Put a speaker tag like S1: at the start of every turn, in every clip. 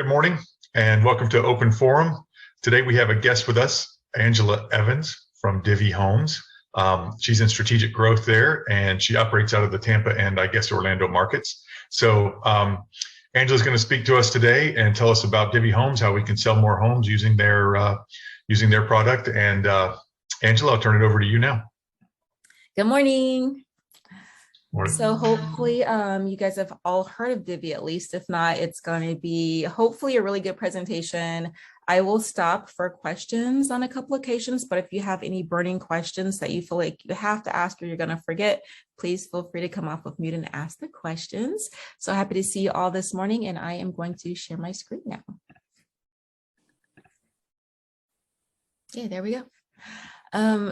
S1: good morning, and welcome to Open Forum. Today we have a guest with us, Angela Evans from Divvy Homes. She's in strategic growth there, and she operates out of the Tampa and I guess Orlando markets. So Angela's going to speak to us today and tell us about Divvy Homes, how we can sell more homes using their product. And Angela, I'll turn it over to you now.
S2: Good morning.
S1: Morning.
S2: So hopefully you guys have all heard of Divvy at least. If not, it's going to be hopefully a really good presentation. I will stop for questions on a couple occasions, but if you have any burning questions that you feel like you have to ask or you're going to forget, please feel free to come off of mute and ask the questions. So happy to see you all this morning, and I am going to share my screen now. Okay, there we go.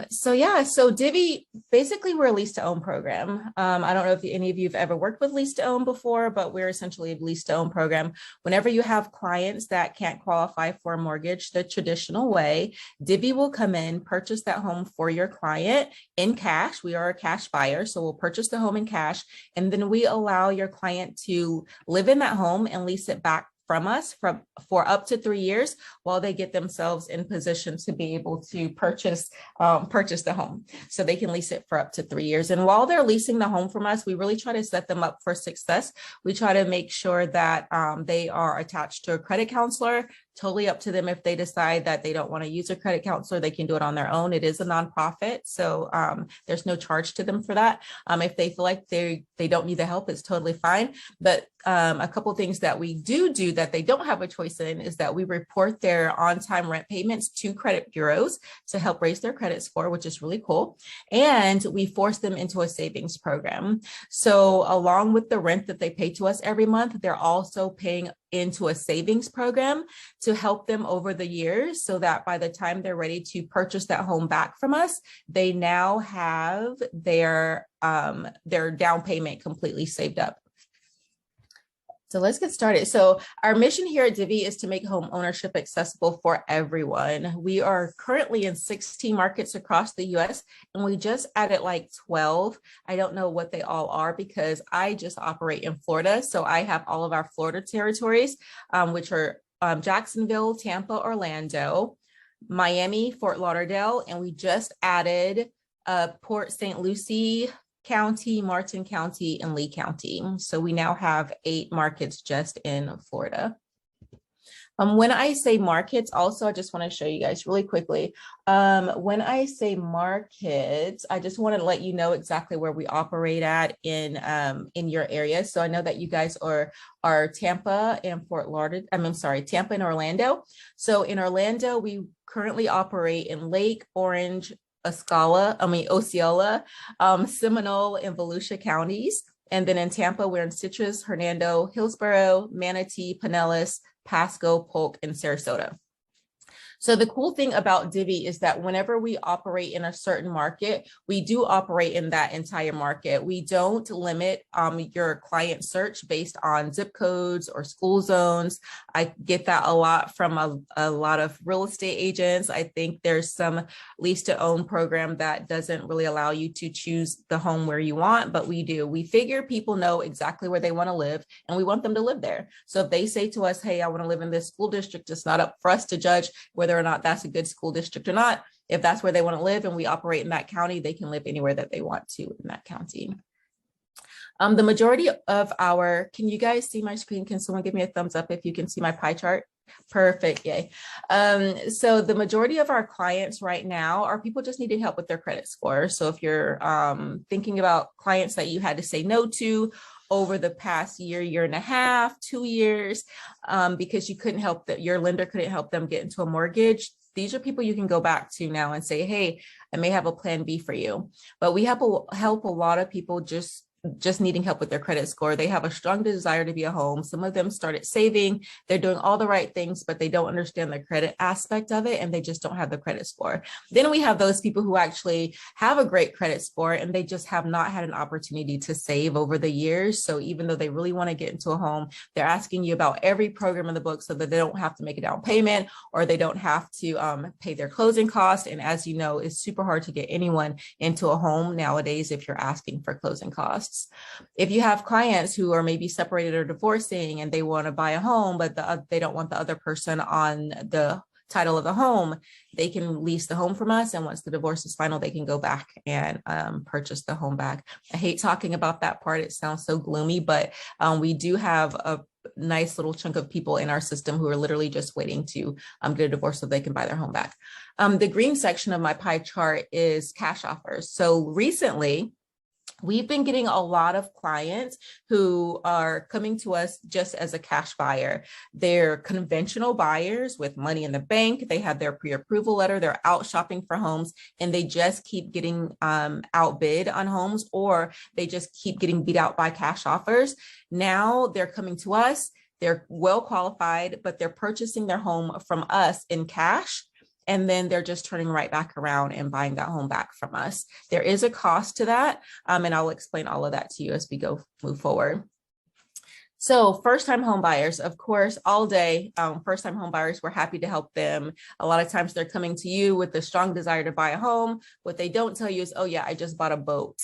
S2: So Divvy, basically we're a lease to own program. I don't know if any of you have ever worked with lease to own before, but we're essentially a lease to own program. Whenever you have clients that can't qualify for a mortgage the traditional way, Divvy will come in, purchase that home for your client in cash. We are a cash buyer, so we'll purchase the home in cash, and then we allow your client to live in that home and lease it back from us for up to 3 years while they get themselves in position to be able to purchase the home. So they can lease it for up to 3 years. And while they're leasing the home from us, we really try to set them up for success. We try to make sure that they are attached to a credit counselor. Totally up to them if they decide that they don't want to use a credit counselor, they can do it on their own. It is a nonprofit, so there's no charge to them for that. If they feel like they don't need the help, it's totally fine. But a couple of things that we do that they don't have a choice in is that we report their on-time rent payments to credit bureaus to help raise their credit score, which is really cool. And we force them into a savings program. So along with the rent that they pay to us every month, they're also paying into a savings program to help them over the years so that by the time they're ready to purchase that home back from us, they now have their down payment completely saved up. So let's get started. So our mission here at Divvy is to make home ownership accessible for everyone. We are currently in 16 markets across the US, and we just added like 12. I don't know what they all are because I just operate in Florida. So I have all of our Florida territories, which are Jacksonville, Tampa, Orlando, Miami, Fort Lauderdale, and we just added Port St. Lucie County, Martin County, and Lee County. So we now have 8 markets just in Florida. When I say markets, also, I just want to show you guys really quickly. When I say markets, I just want to let you know exactly where we operate at in your area. So I know that you guys are Tampa and Tampa and Orlando. So in Orlando, we currently operate in Lake, Orange, Osceola, Seminole, and Volusia counties. And then in Tampa, we're in Citrus, Hernando, Hillsborough, Manatee, Pinellas, Pasco, Polk, and Sarasota. So the cool thing about Divvy is that whenever we operate in a certain market, we do operate in that entire market. We don't limit your client search based on zip codes or school zones. I get that a lot from a lot of real estate agents. I think there's some lease to own program that doesn't really allow you to choose the home where you want, but we do. We figure people know exactly where they want to live, and we want them to live there. So if they say to us, hey, I want to live in this school district, it's not up for us to judge whether or not that's a good school district or not. If that's where they want to live and we operate in that county, they can live anywhere that they want to in that county. The majority of can you guys see my screen? Can someone give me a thumbs up if you can see my pie chart? Perfect, yay. So the majority of our clients right now are people just needing help with their credit score. So if you're thinking about clients that you had to say no to over the past year and a half, 2 years, because you couldn't help that, your lender couldn't help them get into a mortgage, these are people you can go back to now and say, hey, I may have a plan B for you. But we help a lot of people just needing help with their credit score. They have a strong desire to be a home. Some of them started saving. They're doing all the right things, but they don't understand the credit aspect of it, and they just don't have the credit score. Then we have those people who actually have a great credit score, and they just have not had an opportunity to save over the years. So even though they really want to get into a home, they're asking you about every program in the book so that they don't have to make a down payment, or they don't have to pay their closing costs. And as you know, it's super hard to get anyone into a home nowadays if you're asking for closing costs. interests. If you have clients who are maybe separated or divorcing and they want to buy a home, but they don't want the other person on the title of the home, they can lease the home from us. And once the divorce is final, they can go back and purchase the home back. I hate talking about that part. It sounds so gloomy, but we do have a nice little chunk of people in our system who are literally just waiting to get a divorce so they can buy their home back. The green section of my pie chart is cash offers. So recently, we've been getting a lot of clients who are coming to us just as a cash buyer. They're conventional buyers with money in the bank. They have their pre-approval letter. They're out shopping for homes and they just keep getting outbid on homes, or they just keep getting beat out by cash offers. Now they're coming to us. They're well qualified, but they're purchasing their home from us in cash. And then they're just turning right back around and buying that home back from us. There is a cost to that. And I'll explain all of that to you as we move forward. So first-time home buyers, of course, all day, first-time home buyers, we're happy to help them. A lot of times they're coming to you with a strong desire to buy a home. What they don't tell you is, oh yeah, I just bought a boat.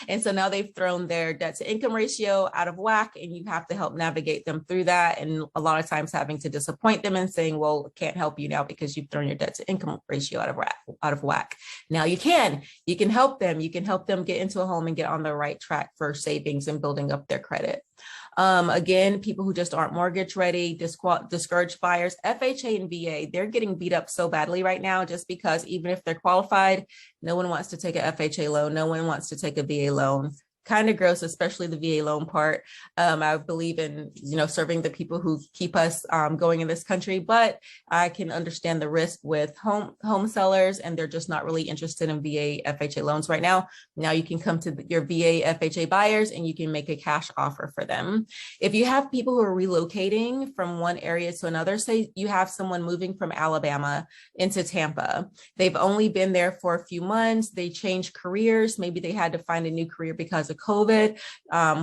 S2: And so now they've thrown their debt to income ratio out of whack, and you have to help navigate them through that. And a lot of times having to disappoint them and saying, well, can't help you now because you've thrown your debt to income ratio out of whack. Now you can help them. You can help them get into a home and get on the right track for savings and building up their credit. Again, people who just aren't mortgage ready, discouraged buyers, FHA and VA, they're getting beat up so badly right now just because even if they're qualified, no one wants to take an FHA loan. No one wants to take a VA loan. Kind of gross, especially the VA loan part. I believe in, serving the people who keep us going in this country, but I can understand the risk with home sellers, and they're just not really interested in VA FHA loans right now. Now you can come to your VA FHA buyers and you can make a cash offer for them. If you have people who are relocating from one area to another, say you have someone moving from Alabama into Tampa, they've only been there for a few months, they changed careers, maybe they had to find a new career because of COVID,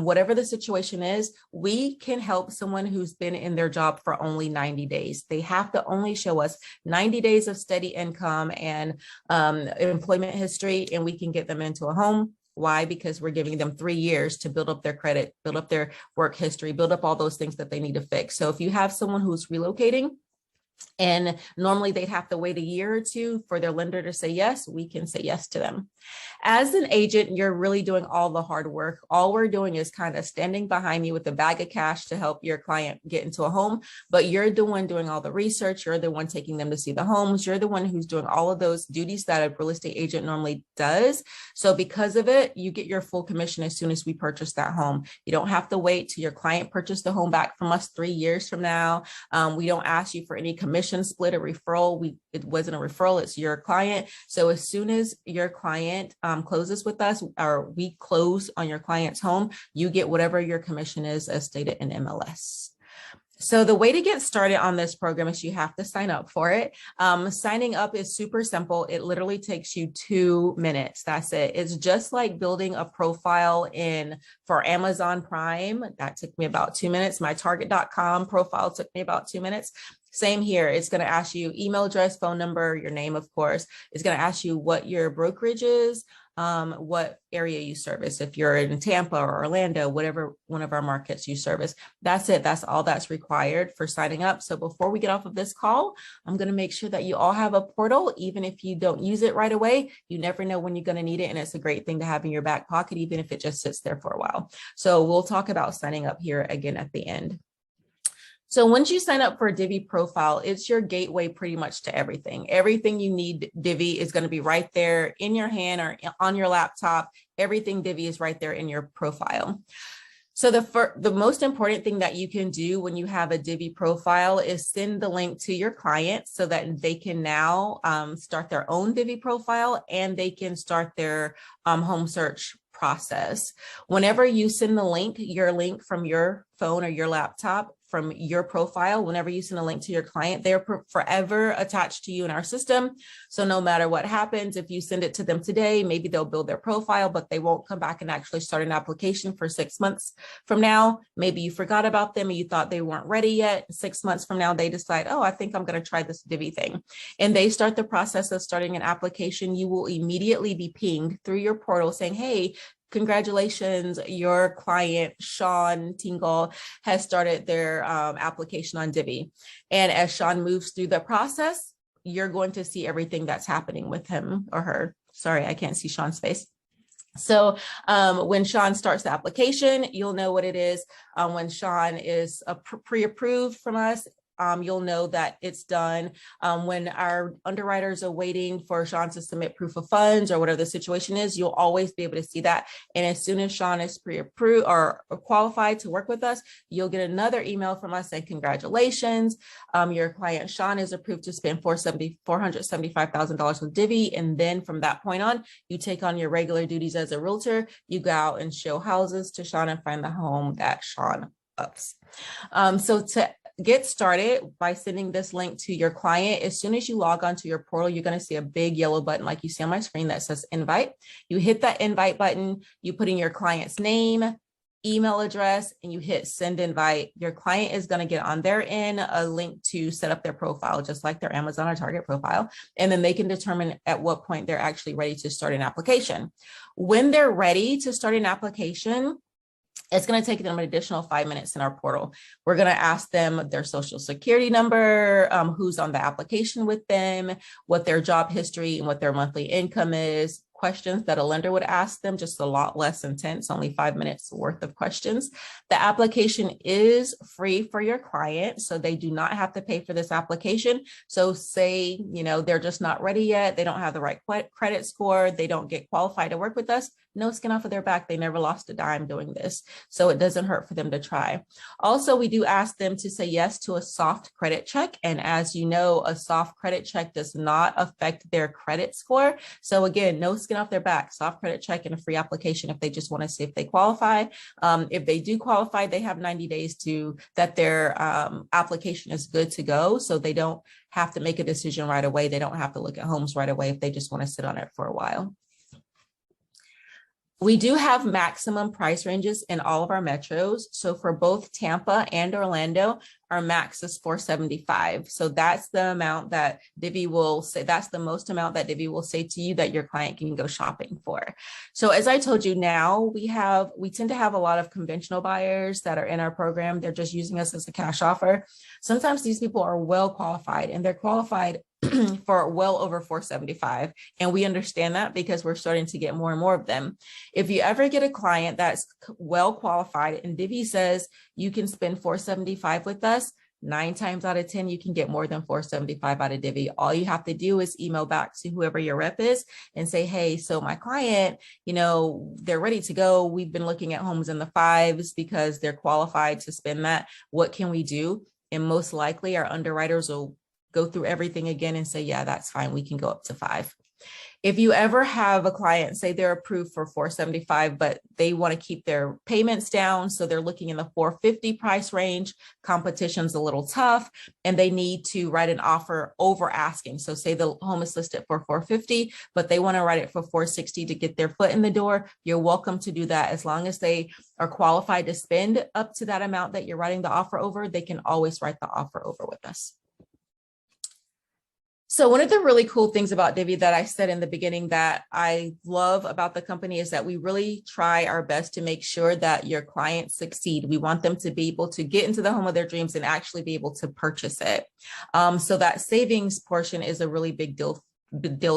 S2: whatever the situation is, we can help someone who's been in their job for only 90 days. They have to only show us 90 days of steady income and employment history, and we can get them into a home. Why? Because we're giving them 3 years to build up their credit, build up their work history, build up all those things that they need to fix. So if you have someone who's relocating, and normally they'd have to wait a year or two for their lender to say yes, we can say yes to them. As an agent, you're really doing all the hard work. All we're doing is kind of standing behind you with a bag of cash to help your client get into a home, but you're the one doing all the research. You're the one taking them to see the homes. You're the one who's doing all of those duties that a real estate agent normally does. So because of it, you get your full commission as soon as we purchase that home. You don't have to wait till your client purchased the home back from us 3 years from now. We don't ask you for any commission split or referral. It wasn't a referral, it's your client. So as soon as your client closes with us, or we close on your client's home, you get whatever your commission is as stated in MLS. So the way to get started on this program is you have to sign up for it. Signing up is super simple. It literally takes you 2 minutes. That's it. It's just like building a profile for Amazon Prime. That took me about 2 minutes. My Target.com profile took me about 2 minutes. Same here. It's going to ask you email address, phone number, your name, of course. It's going to ask you what your brokerage is, what area you service. If you're in Tampa or Orlando, whatever one of our markets you service, that's it. That's all that's required for signing up. So before we get off of this call, I'm going to make sure that you all have a portal. Even if you don't use it right away, you never know when you're going to need it. And it's a great thing to have in your back pocket, even if it just sits there for a while. So we'll talk about signing up here again at the end. So once you sign up for a Divvy profile, it's your gateway pretty much to everything. Everything you need Divvy is going to be right there in your hand or on your laptop. Everything Divvy is right there in your profile. So the most important thing that you can do when you have a Divvy profile is send the link to your client so that they can now start their own Divvy profile, and they can start their home search process. Whenever you send the link, your link from your phone or your laptop, from your profile, whenever you send a link to your client, they're forever attached to you in our system. So no matter what happens, if you send it to them today, maybe they'll build their profile, but they won't come back and actually start an application for 6 months from now. Maybe you forgot about them and you thought they weren't ready yet. 6 months from now, they decide, oh, I think I'm going to try this Divvy thing. And they start the process of starting an application. You will immediately be pinged through your portal saying, hey, congratulations, your client, Sean Tingle, has started their application on Divvy. And as Sean moves through the process, you're going to see everything that's happening with him or her. Sorry, I can't see Sean's face. So when Sean starts the application, you'll know what it is. When Sean is pre-approved from us, you'll know that it's done. When our underwriters are waiting for Sean to submit proof of funds or whatever the situation is, you'll always be able to see that. And as soon as Sean is pre-approved or qualified to work with us, you'll get another email from us saying, congratulations, your client Sean is approved to spend $475,000 with Divvy. And then from that point on, you take on your regular duties as a realtor. You go out and show houses to Sean and find the home that Sean ups. So to get started by sending this link to your client, as soon as you log onto your portal, you're going to see a big yellow button like you see on my screen that says invite. You hit that invite button, you put in your client's name, email address, and you hit send invite. Your client is going to get on their end a link to set up their profile, just like their Amazon or Target profile. And then they can determine at what point they're actually ready to start an application. When they're ready to start an application, it's going to take them an additional 5 minutes in our portal. We're going to ask them their social security number, who's on the application with them, what their job history and what their monthly income is, questions that a lender would ask them, just a lot less intense, only 5 minutes worth of questions. The application is free for your client, so they do not have to pay for this application. So say, they're just not ready yet, they don't have the right credit score, they don't get qualified to work with us, no skin off of their back. They never lost a dime doing this. So it doesn't hurt for them to try. Also, we do ask them to say yes to a soft credit check. And as you know, a soft credit check does not affect their credit score. So again, no skin off their back, soft credit check and a free application if they just want to see if they qualify. If they do qualify, they have 90 days that their application is good to go. So they don't have to make a decision right away. They don't have to look at homes right away if they just want to sit on it for a while. We do have maximum price ranges in all of our metros. So for both Tampa and Orlando, our max is $475. So that's the amount that Divvy will say, that's the most amount that Divvy will say to you that your client can go shopping for. So as I told you, now we tend to have a lot of conventional buyers that are in our program. They're just using us as a cash offer. Sometimes these people are well qualified and they're qualified for well over $475. And we understand that because we're starting to get more and more of them. If you ever get a client that's well qualified and Divvy says you can spend $475 with us, 9 times out of 10, you can get more than $475 out of Divvy. All you have to do is email back to whoever your rep is and say, hey, so my client, they're ready to go. We've been looking at homes in the 5s because they're qualified to spend that. What can we do? And most likely our underwriters will go through everything again and say, yeah, that's fine. We can go up to 5. If you ever have a client say they're approved for $475, but they want to keep their payments down, so they're looking in the $450 price range, competition's a little tough, and they need to write an offer over asking. So say the home is listed for $450, but they want to write it for $460 to get their foot in the door, you're welcome to do that. As long as they are qualified to spend up to that amount that you're writing the offer over, they can always write the offer over with us. So one of the really cool things about Divvy that I said in the beginning that I love about the company is that we really try our best to make sure that your clients succeed. We want them to be able to get into the home of their dreams and actually be able to purchase it. So that savings portion is a really big deal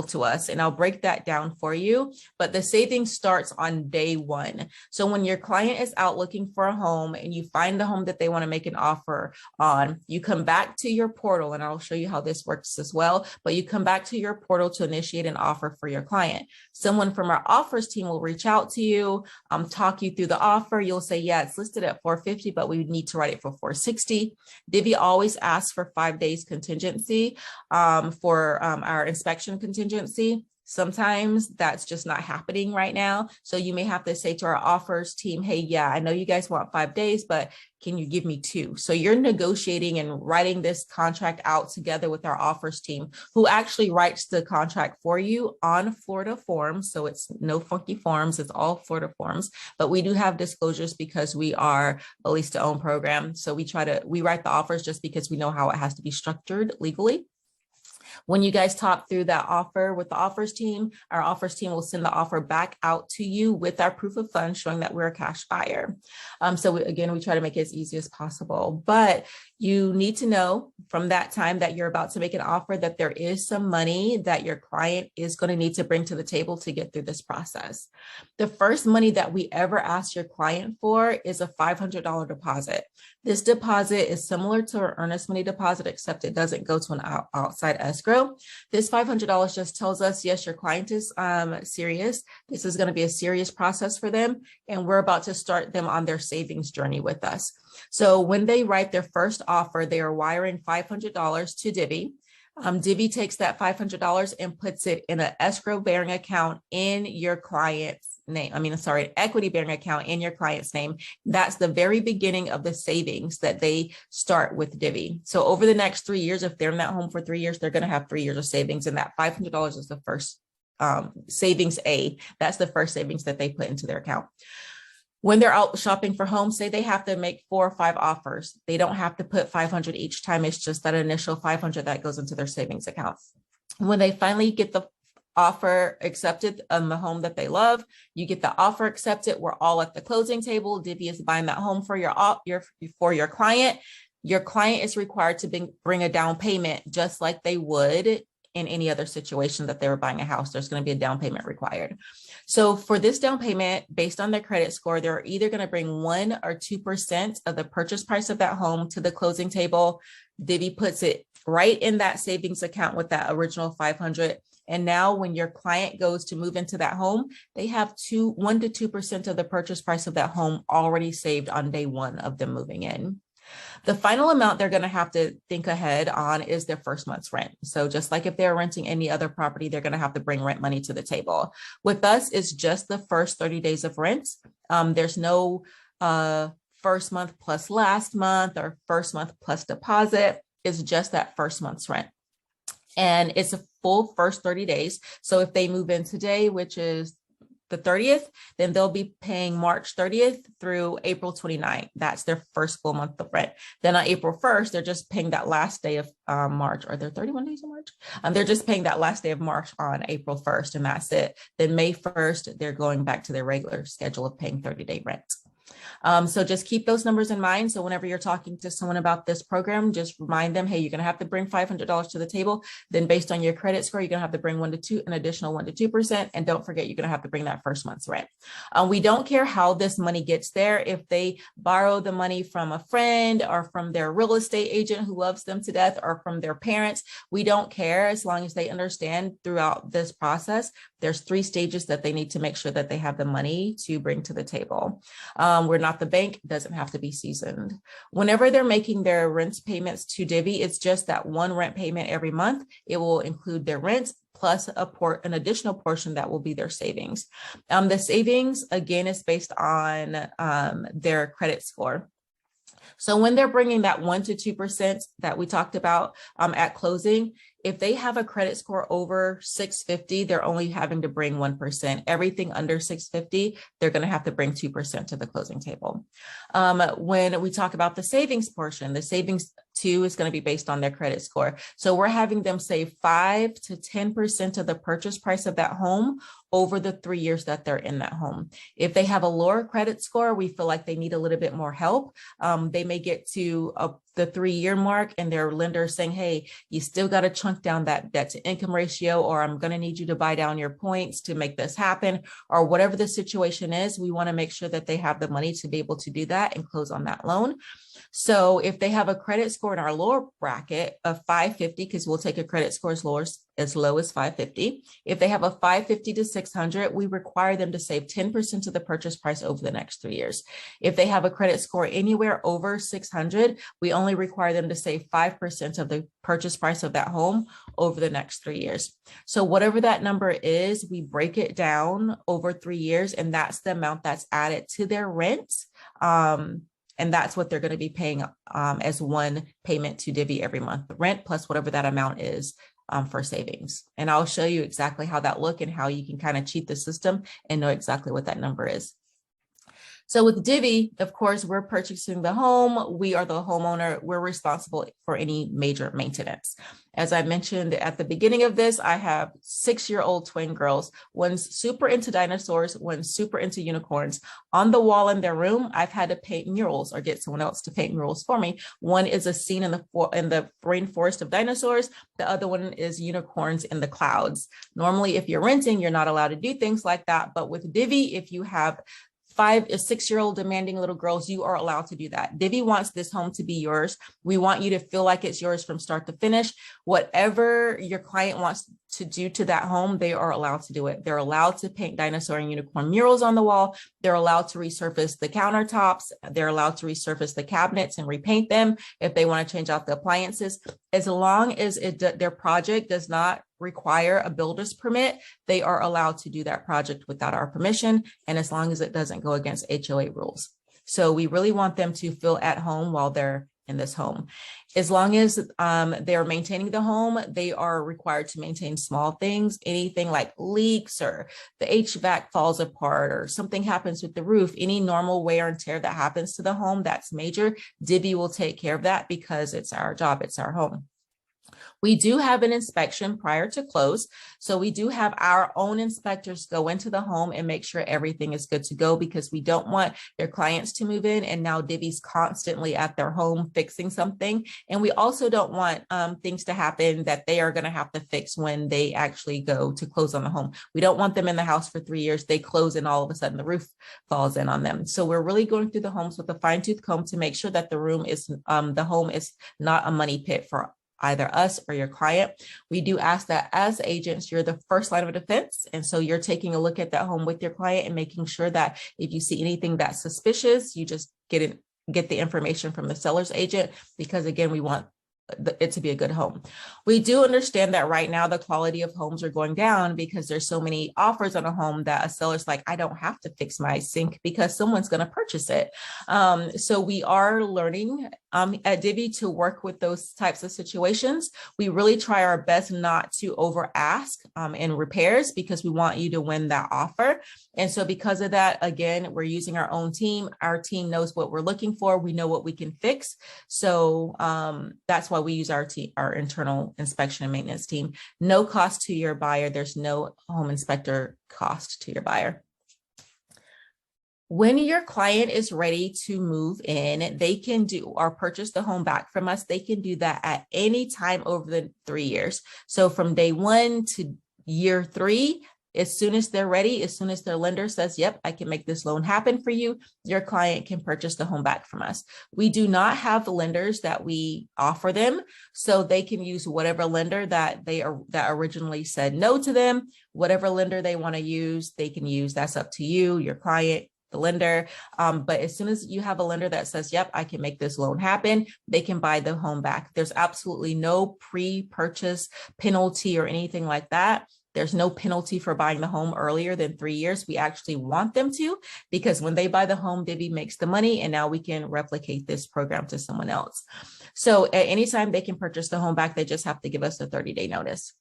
S2: to us. And I'll break that down for you, but the savings starts on day 1. So when your client is out looking for a home and you find the home that they want to make an offer on, you come back to your portal, and I'll show you how this works as well, but you come back to your portal to initiate an offer for your client. Someone from our offers team will reach out to you, talk you through the offer. You'll say, yeah, it's listed at $450, but we need to write it for $460. Divvy always asks for 5 days contingency for our inspection contingency. Sometimes that's just not happening right now. So you may have to say to our offers team, hey, yeah, I know you guys want 5 days, but can you give me 2? So you're negotiating and writing this contract out together with our offers team, who actually writes the contract for you on Florida forms. So it's no funky forms, it's all Florida forms, but we do have disclosures because we are a lease to own program. So we write the offers just because we know how it has to be structured legally. When you guys talk through that offer with the offers team, our offers team will send the offer back out to you with our proof of funds showing that we're a cash buyer. Again, we try to make it as easy as possible, but you need to know from that time that you're about to make an offer that there is some money that your client is going to need to bring to the table to get through this process. The first money that we ever ask your client for is a $500 deposit. This deposit is similar to an earnest money deposit, except it doesn't go to an outside escrow. This $500 just tells us, yes, your client is serious. This is going to be a serious process for them, and we're about to start them on their savings journey with us. So when they write their first offer, they are wiring $500 to Divvy. Divvy takes that $500 and puts it in an escrow bearing account in your client's name. Equity bearing account in your client's name. That's the very beginning of the savings that they start with Divvy. So over the next 3 years, if they're in that home for 3 years, they're going to have 3 years of savings. And that $500 is the first savings A. That's the first savings that they put into their account. When they're out shopping for homes, say they have to make 4 or 5 offers. They don't have to put 500 each time. It's just that initial 500 that goes into their savings account. When they finally get the offer accepted on the home that they love, you get the offer accepted. We're all at the closing table. Divvy is buying that home for your client. Your client is required to bring a down payment just like they would in any other situation that they were buying a house. There's going to be a down payment required. So for this down payment, based on their credit score, they're either going to bring 1 or 2% of the purchase price of that home to the closing table. Divvy puts it right in that savings account with that original 500. And now when your client goes to move into that home, they have 1 to 2% of the purchase price of that home already saved on day 1 of them moving in. The final amount they're going to have to think ahead on is their first month's rent. So just like if they're renting any other property, they're going to have to bring rent money to the table. With us, it's just the first 30 days of rent. There's no first month plus last month or first month plus deposit. It's just that first month's rent. And it's a full first 30 days. So if they move in today, which is the 30th, then they'll be paying March 30th through April 29th. That's their first full month of rent. Then on April 1st, they're just paying that last day of March. Are there 31 days in March? They're just paying that last day of March on April 1st, and that's it. Then May 1st, they're going back to their regular schedule of paying 30-day rent. So just keep those numbers in mind. So whenever you're talking to someone about this program, just remind them, hey, you're going to have to bring $500 to the table. Then based on your credit score, you're going to have to bring an additional 1 to 2%. And don't forget, you're going to have to bring that first month's rent. We don't care how this money gets there. If they borrow the money from a friend or from their real estate agent who loves them to death or from their parents, we don't care as long as they understand throughout this process, there's 3 stages that they need to make sure that they have the money to bring to the table. We're not the bank, doesn't have to be seasoned. Whenever they're making their rent payments to Divvy, it's just that 1 rent payment every month. It will include their rent plus an additional portion that will be their savings. The savings, again, is based on their credit score. So when they're bringing that 1 to 2% that we talked about at closing, if they have a credit score over 650, they're only having to bring 1%. Everything under 650, they're going to have to bring 2% to the closing table. When we talk about the savings portion, the savings too is going to be based on their credit score. So we're having them save 5 to 10% of the purchase price of that home over the 3 years that they're in that home. If they have a lower credit score, we feel like they need a little bit more help. They may get to the 3-year mark and their lender is saying, hey, you still got to chunk down that debt to income ratio, or I'm going to need you to buy down your points to make this happen, or whatever the situation is. We want to make sure that they have the money to be able to do that and close on that loan. So if they have a credit score in our lower bracket of 550, because we'll take a credit score as low as 550. If they have a 550 to 600, we require them to save 10% of the purchase price over the next 3 years. If they have a credit score anywhere over 600, we only require them to save 5% of the purchase price of that home over the next 3 years. So whatever that number is, we break it down over 3 years, and that's the amount that's added to their rent. And that's what they're going to be paying as one payment to Divvy every month, the rent plus whatever that amount is for savings. And I'll show you exactly how that look and how you can kind of cheat the system and know exactly what that number is. So with Divvy, of course, we're purchasing the home. We are the homeowner. We're responsible for any major maintenance. As I mentioned at the beginning of this, I have 6-year-old twin girls. One's super into dinosaurs, one's super into unicorns. On the wall in their room, I've had to paint murals or get someone else to paint murals for me. One is a scene in the rainforest of dinosaurs. The other one is unicorns in the clouds. Normally, if you're renting, you're not allowed to do things like that. But with Divvy, if you have 5 or 6-year-old demanding little girls, you are allowed to do that. Divvy wants this home to be yours. We want you to feel like it's yours from start to finish. Whatever your client wants to do to that home, they are allowed to do it. They're allowed to paint dinosaur and unicorn murals on the wall. They're allowed to resurface the countertops. They're allowed to resurface the cabinets and repaint them if they want to change out the appliances. As long as their project does not require a builder's permit, they are allowed to do that project without our permission, and as long as it doesn't go against HOA rules. So we really want them to feel at home while they're in this home. As long as they're maintaining the home, they are required to maintain small things, anything like leaks or the HVAC falls apart or something happens with the roof, any normal wear and tear that happens to the home that's major, Divvy will take care of that because it's our job, it's our home. We do have an inspection prior to close. So we do have our own inspectors go into the home and make sure everything is good to go, because we don't want their clients to move in and now Divvy's constantly at their home fixing something. And we also don't want things to happen that they are going to have to fix when they actually go to close on the home. We don't want them in the house for 3 years. They close and all of a sudden the roof falls in on them. So we're really going through the homes with a fine-tooth comb to make sure that the home is not a money pit for either us or your client. We do ask that as agents, you're the first line of defense. And so you're taking a look at that home with your client and making sure that if you see anything that's suspicious, you just get the information from the seller's agent, because again, we want it to be a good home. We do understand that right now the quality of homes are going down because there's so many offers on a home that a seller's like, I don't have to fix my sink because someone's going to purchase it. So we are learning at Divvy to work with those types of situations. We really try our best not to over ask in repairs because we want you to win that offer. And so because of that, again, we're using our own team. Our team knows what we're looking for. We know what we can fix. So that's why we use our internal inspection and maintenance team. No cost to your buyer. There's no home inspector cost to your buyer. When your client is ready to move in, they can do or purchase the home back from us. They can do that at any time over the 3 years. So from day 1 to year 3, as soon as they're ready, as soon as their lender says, yep, I can make this loan happen for you, your client can purchase the home back from us. We do not have lenders that we offer them, so they can use whatever lender that originally said no to them. Whatever lender they want to use, they can use. That's up to you, your client, the lender. But as soon as you have a lender that says, yep, I can make this loan happen, they can buy the home back. There's absolutely no pre-purchase penalty or anything like that. There's no penalty for buying the home earlier than 3 years. We actually want them to, because when they buy the home, Divvy makes the money, and now we can replicate this program to someone else. So at any time they can purchase the home back, they just have to give us a 30-day notice.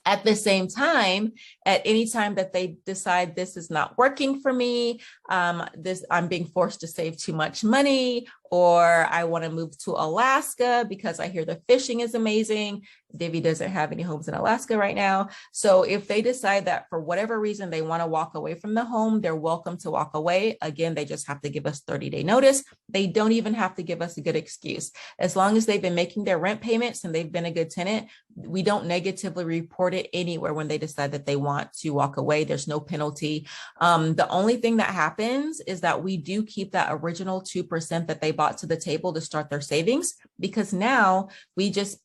S2: At the same time, at any time that they decide this is not working for me, I'm being forced to save too much money, or I want to move to Alaska because I hear the fishing is amazing. Divvy doesn't have any homes in Alaska right now. So if they decide that for whatever reason they want to walk away from the home, they're welcome to walk away. Again, they just have to give us 30-day notice. They don't even have to give us a good excuse. As long as they've been making their rent payments and they've been a good tenant, we don't negatively report it anywhere when they decide that they want to walk away. There's no penalty. The only thing that happens is that we do keep that original 2% that they bought to the table to start their savings, because now we just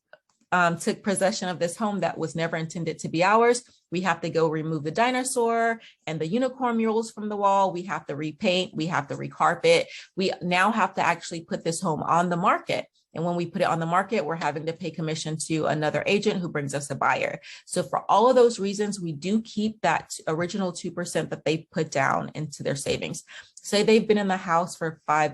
S2: took possession of this home that was never intended to be ours. We have to go remove the dinosaur and the unicorn murals from the wall. We have to repaint. We have to recarpet. We now have to actually put this home on the market. And when we put it on the market, we're having to pay commission to another agent who brings us a buyer. So for all of those reasons, we do keep that original 2% that they put down into their savings. Say they've been in the house for 3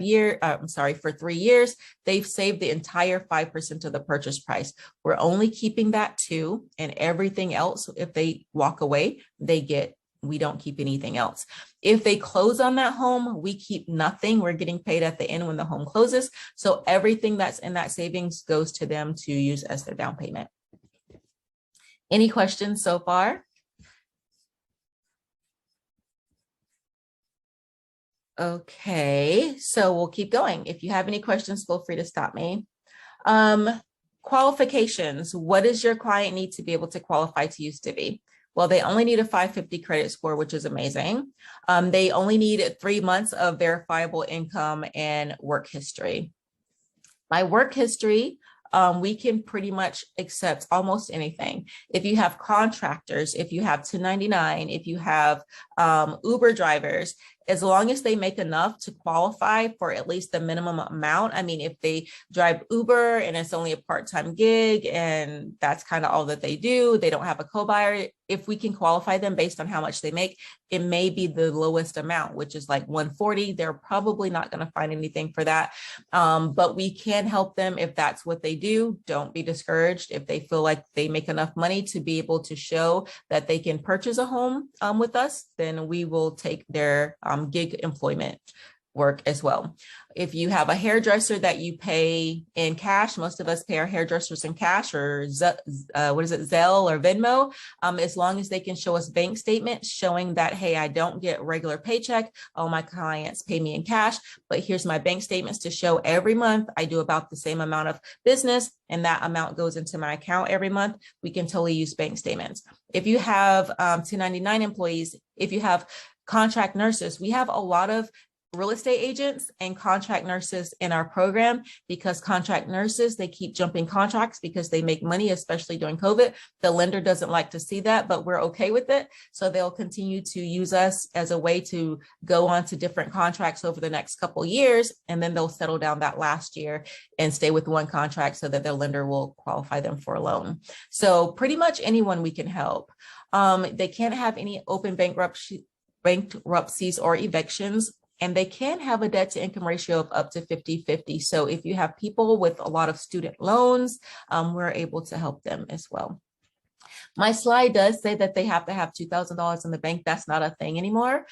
S2: years, they've saved the entire 5% of the purchase price. We're only keeping that 2%, and everything else, if they walk away, they get we don't keep anything else. If they close on that home, we keep nothing. We're getting paid at the end when the home closes. So everything that's in that savings goes to them to use as their down payment. Any questions so far? Okay, so we'll keep going. If you have any questions, feel free to stop me. Qualifications. What does your client need to be able to qualify to use Divvy? Well, they only need a 550 credit score, which is amazing. They only need 3 months of verifiable income and work history. My work history, we can pretty much accept almost anything. If you have contractors, if you have 1099, if you have Uber drivers, as long as they make enough to qualify for at least the minimum amount. I mean, if they drive Uber and it's only a part-time gig and that's kind of all that they do, they don't have a co-buyer, if we can qualify them based on how much they make, it may be the lowest amount, which is like 140. They're probably not going to find anything for that. But we can help them if that's what they do. Don't be discouraged. If they feel like they make enough money to be able to show that they can purchase a home with us, then we will take their gig employment work as well. If you have a hairdresser that you pay in cash, most of us pay our hairdressers in cash or Zelle or Venmo, as long as they can show us bank statements showing that, hey, I don't get a regular paycheck. All my clients pay me in cash, but here's my bank statements to show every month I do about the same amount of business and that amount goes into my account every month. We can totally use bank statements. If you have 1099 employees, if you have contract nurses, we have a lot of real estate agents and contract nurses in our program, because contract nurses, they keep jumping contracts because they make money, especially during COVID. The lender doesn't like to see that, but we're okay with it. So they'll continue to use us as a way to go on to different contracts over the next couple of years. And then they'll settle down that last year and stay with one contract so that their lender will qualify them for a loan. So pretty much anyone we can help. They can't have any open bankruptcies or evictions. And they can have a debt to income ratio of up to 50-50. So if you have people with a lot of student loans, we're able to help them as well. My slide does say that they have to have $2,000 in the bank. That's not a thing anymore.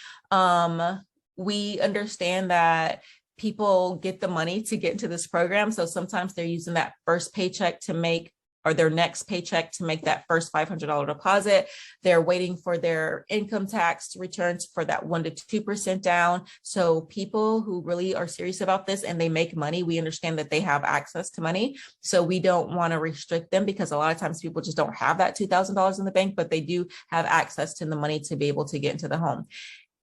S2: We understand that people get the money to get into this program. So sometimes they're using that first paycheck to make, or their next paycheck to make that first $500 deposit. They're waiting for their income tax returns for that 1 to 2% down. So people who really are serious about this and they make money, we understand that they have access to money. So we don't want to restrict them, because a lot of times people just don't have that $2,000 in the bank, but they do have access to the money to be able to get into the home.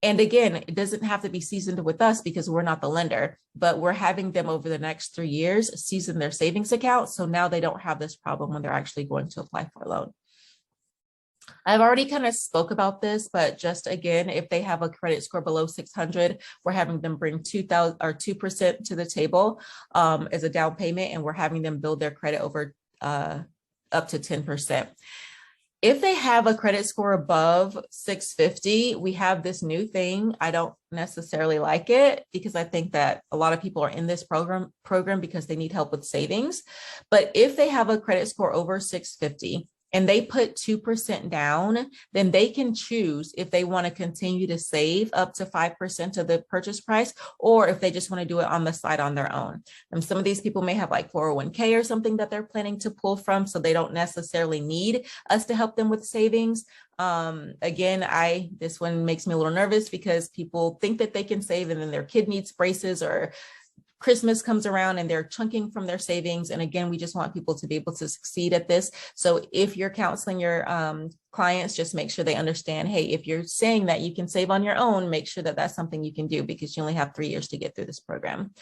S2: And again, it doesn't have to be seasoned with us because we're not the lender, but we're having them over the next 3 years season their savings account. So now they don't have this problem when they're actually going to apply for a loan. I've already kind of spoke about this, but just again, if they have a credit score below 600, we're having them bring 2% to the table as a down payment, and we're having them build their credit over up to 10%. If they have a credit score above 650, we have this new thing. I don't necessarily like it because I think that a lot of people are in this program because they need help with savings. But if they have a credit score over 650 and they put 2% down, then they can choose if they want to continue to save up to 5% of the purchase price, or if they just want to do it on the side on their own. And some of these people may have like 401k or something that they're planning to pull from, so they don't necessarily need us to help them with savings. Again, this one makes me a little nervous because people think that they can save and then their kid needs braces or Christmas comes around and they're chunking from their savings. And again, we just want people to be able to succeed at this. So if you're counseling your clients, just make sure they understand, hey, if you're saying that you can save on your own, make sure that that's something you can do, because you only have 3 years to get through this program.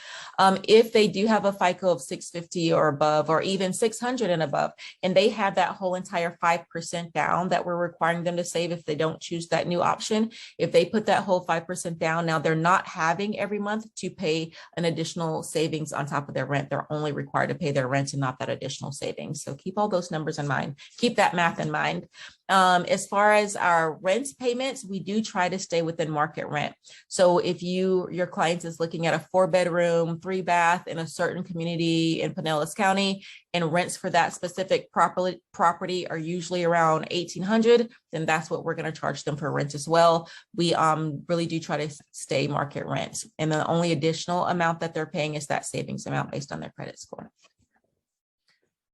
S2: If they do have a FICO of 650 or above, or even 600 and above, and they have that whole entire 5% down that we're requiring them to save if they don't choose that new option, if they put that whole 5% down, now they're not having every month to pay an additional savings on top of their rent. They're only required to pay their rent and not that additional savings. So keep all those numbers in mind. Keep that math in mind. As far as our rent payments, we do try to stay within market rent. So if your client is looking at a 4-bedroom, 3-bath in a certain community in Pinellas County, and rents for that specific property are usually around $1,800, then that's what we're going to charge them for rent as well. We really do try to stay market rent. And the only additional amount that they're paying is that savings amount based on their credit score.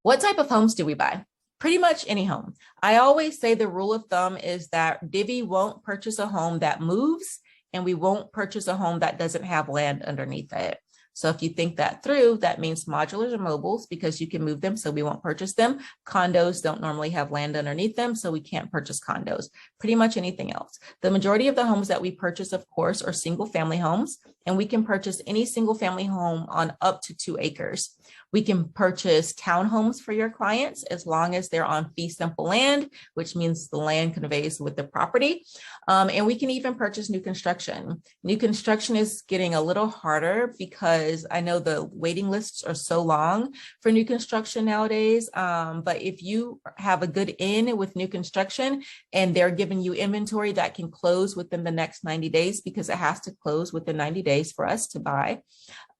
S2: What type of homes do we buy? Pretty much any home. I always say the rule of thumb is that Divvy won't purchase a home that moves, and we won't purchase a home that doesn't have land underneath it. So if you think that through, that means modulars or mobiles, because you can move them, so we won't purchase them. Condos don't normally have land underneath them, so we can't purchase condos. Pretty much anything else. The majority of the homes that we purchase, of course, are single family homes, and we can purchase any single family home on up to 2 acres. We can purchase townhomes for your clients as long as they're on fee simple land, which means the land conveys with the property. And we can even purchase new construction. New construction is getting a little harder because I know the waiting lists are so long for new construction nowadays. But if you have a good in with new construction and they're giving you inventory that can close within the next 90 days, because it has to close within 90 days for us to buy,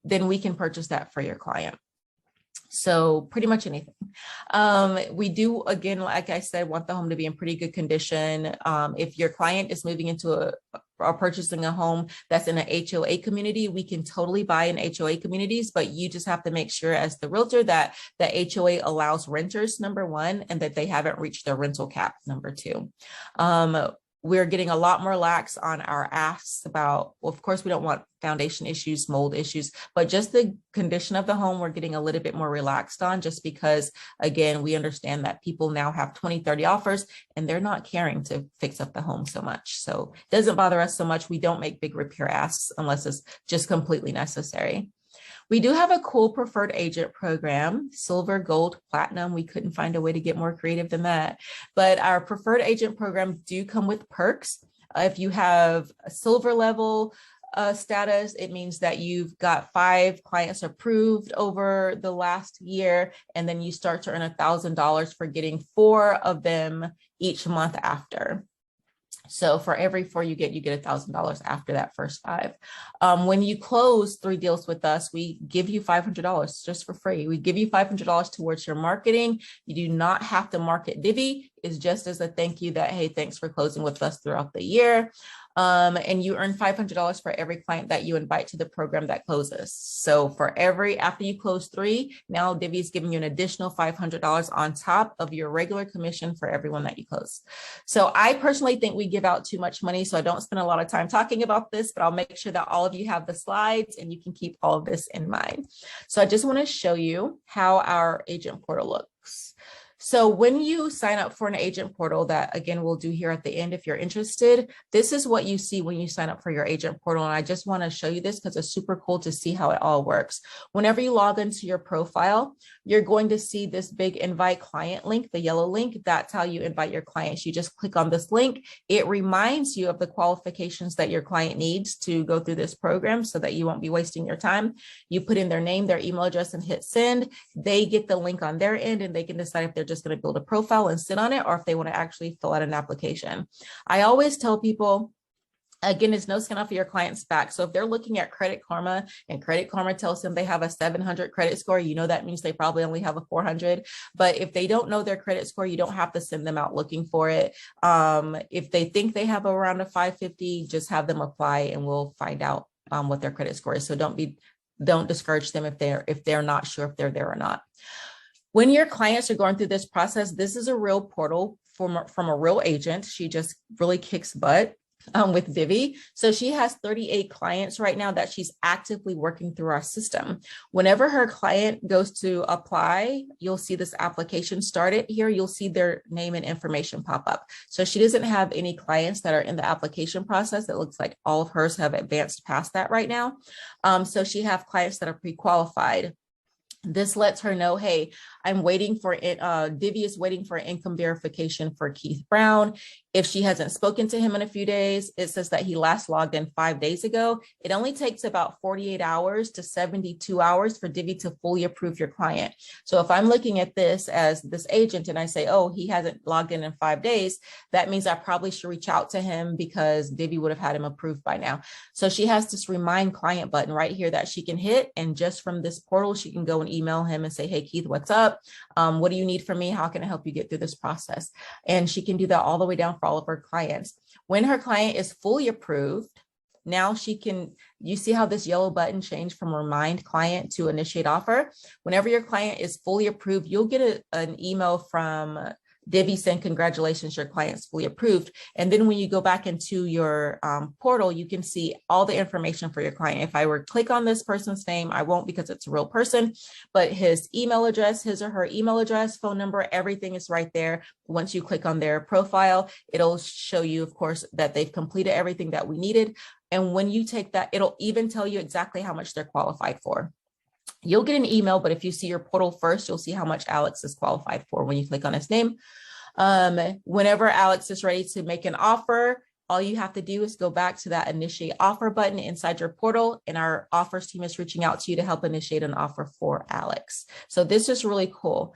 S2: then we can purchase that for your client. So pretty much anything. We do, again, like I said, want the home to be in pretty good condition. If your client is moving into or purchasing a home that's in an HOA community, we can totally buy in HOA communities, but you just have to make sure as the realtor that the HOA allows renters, number one, and that they haven't reached their rental cap, number two. We're getting a lot more lax on our asks about, well, of course, we don't want foundation issues, mold issues, but just the condition of the home, we're getting a little bit more relaxed on, just because, again, we understand that people now have 20, 30 offers and they're not caring to fix up the home so much. So it doesn't bother us so much. We don't make big repair asks unless it's just completely necessary. We do have a cool preferred agent program, silver, gold, platinum. We couldn't find a way to get more creative than that. But our preferred agent program do come with perks. If you have a silver level status, it means that you've got 5 clients approved over the last year, and then you start to earn $1,000 for getting 4 of them each month after. So for every 4 you get $1,000 after that first 5. When you close 3 deals with us, we give you $500 just for free. We give you $500 towards your marketing. You do not have to market Divvy. It's just as a thank you that, hey, thanks for closing with us throughout the year. And you earn $500 for every client that you invite to the program that closes. So for after you close 3, now Divvy is giving you an additional $500 on top of your regular commission for everyone that you close. So I personally think we give out too much money, so I don't spend a lot of time talking about this, but I'll make sure that all of you have the slides and you can keep all of this in mind. So I just want to show you how our agent portal looks. So when you sign up for an agent portal, that again, we'll do here at the end if you're interested, this is what you see when you sign up for your agent portal. And I just want to show you this because it's super cool to see how it all works. Whenever you log into your profile, you're going to see this big invite client link, the yellow link. That's how you invite your clients. You just click on this link. It reminds you of the qualifications that your client needs to go through this program so that you won't be wasting your time. You put in their name, their email address, and hit send. They get the link on their end and they can decide if they're just going to build a profile and sit on it, or if they want to actually fill out an application. I always tell people, again, it's no skin off of your client's back. So if they're looking at Credit Karma and Credit Karma tells them they have a 700 credit score, you know that means they probably only have a 400. But if they don't know their credit score, you don't have to send them out looking for it. If they think they have around a 550, just have them apply and we'll find out what their credit score is. So don't discourage them if they're not sure if they're there or not. When your clients are going through this process, this is a real portal from a real agent. She just really kicks butt with Divvy. So she has 38 clients right now that she's actively working through our system. Whenever her client goes to apply, you'll see this application started here. You'll see their name and information pop up. So she doesn't have any clients that are in the application process. It looks like all of hers have advanced past that right now. So she have clients that are pre-qualified. This lets her know, hey, I'm waiting for it. Divvy is waiting for income verification for Keith Brown. If she hasn't spoken to him in a few days, it says that he last logged in 5 days ago. It only takes about 48 hours to 72 hours for Divvy to fully approve your client. So if I'm looking at this as this agent and I say, oh, he hasn't logged in 5 days, that means I probably should reach out to him because Divvy would have had him approved by now. So she has this remind client button right here that she can hit. And just from this portal, she can go and email him and say, hey, Keith, what's up? What do you need from me? How can I help you get through this process? And she can do that all the way down for all of her clients. When her client is fully approved, now she can, you see how this yellow button changed from remind client to initiate offer? Whenever your client is fully approved, you'll get an email from Divvy saying, congratulations, your client's fully approved. And then when you go back into your portal, you can see all the information for your client. If I were to click on this person's name, I won't because it's a real person, but his email address, his or her email address, phone number, everything is right there. Once you click on their profile, it'll show you, of course, that they've completed everything that we needed. And when you take that, it'll even tell you exactly how much they're qualified for. You'll get an email, but if you see your portal first, you'll see how much Alex is qualified for when you click on his name. Whenever Alex is ready to make an offer, all you have to do is go back to that initiate offer button inside your portal, and our offers team is reaching out to you to help initiate an offer for Alex. So this is really cool.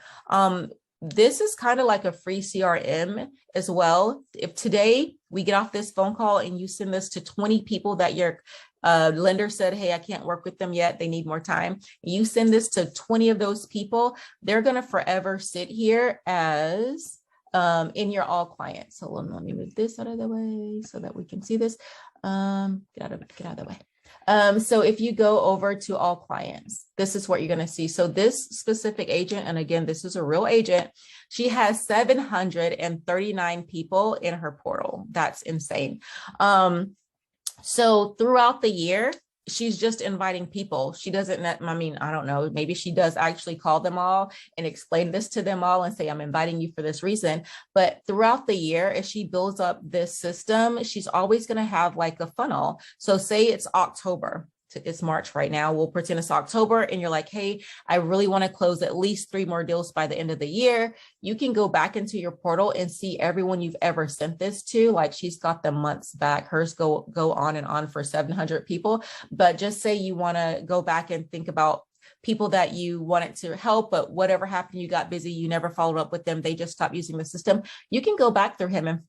S2: This is kind of like a free CRM as well. If today we get off this phone call and you send this to 20 people that your lender said, hey, I can't work with them yet, they need more time. You send this to 20 of those people, they're going to forever sit here as in your all clients. So let me move this out of the way so that we can see this. Get out of the way. So if you go over to all clients, this is what you're going to see. So this specific agent, and again, this is a real agent, she has 739 people in her portal. That's insane. So throughout the year, she's just inviting people. She doesn't, I mean, I don't know, maybe she does actually call them all and explain this to them all and say, I'm inviting you for this reason. But throughout the year, as she builds up this system, she's always going to have like a funnel. So say it's October. It's March right now. We'll pretend it's October and you're like, hey, I really want to close at least 3 more deals by the end of the year. You can go back into your portal and see everyone you've ever sent this to. Like she's got the months back. Hers go on and on for 700 people. But just say you want to go back and think about people that you wanted to help, but whatever happened, you got busy, you never followed up with them, they just stopped using the system. You can go back through him and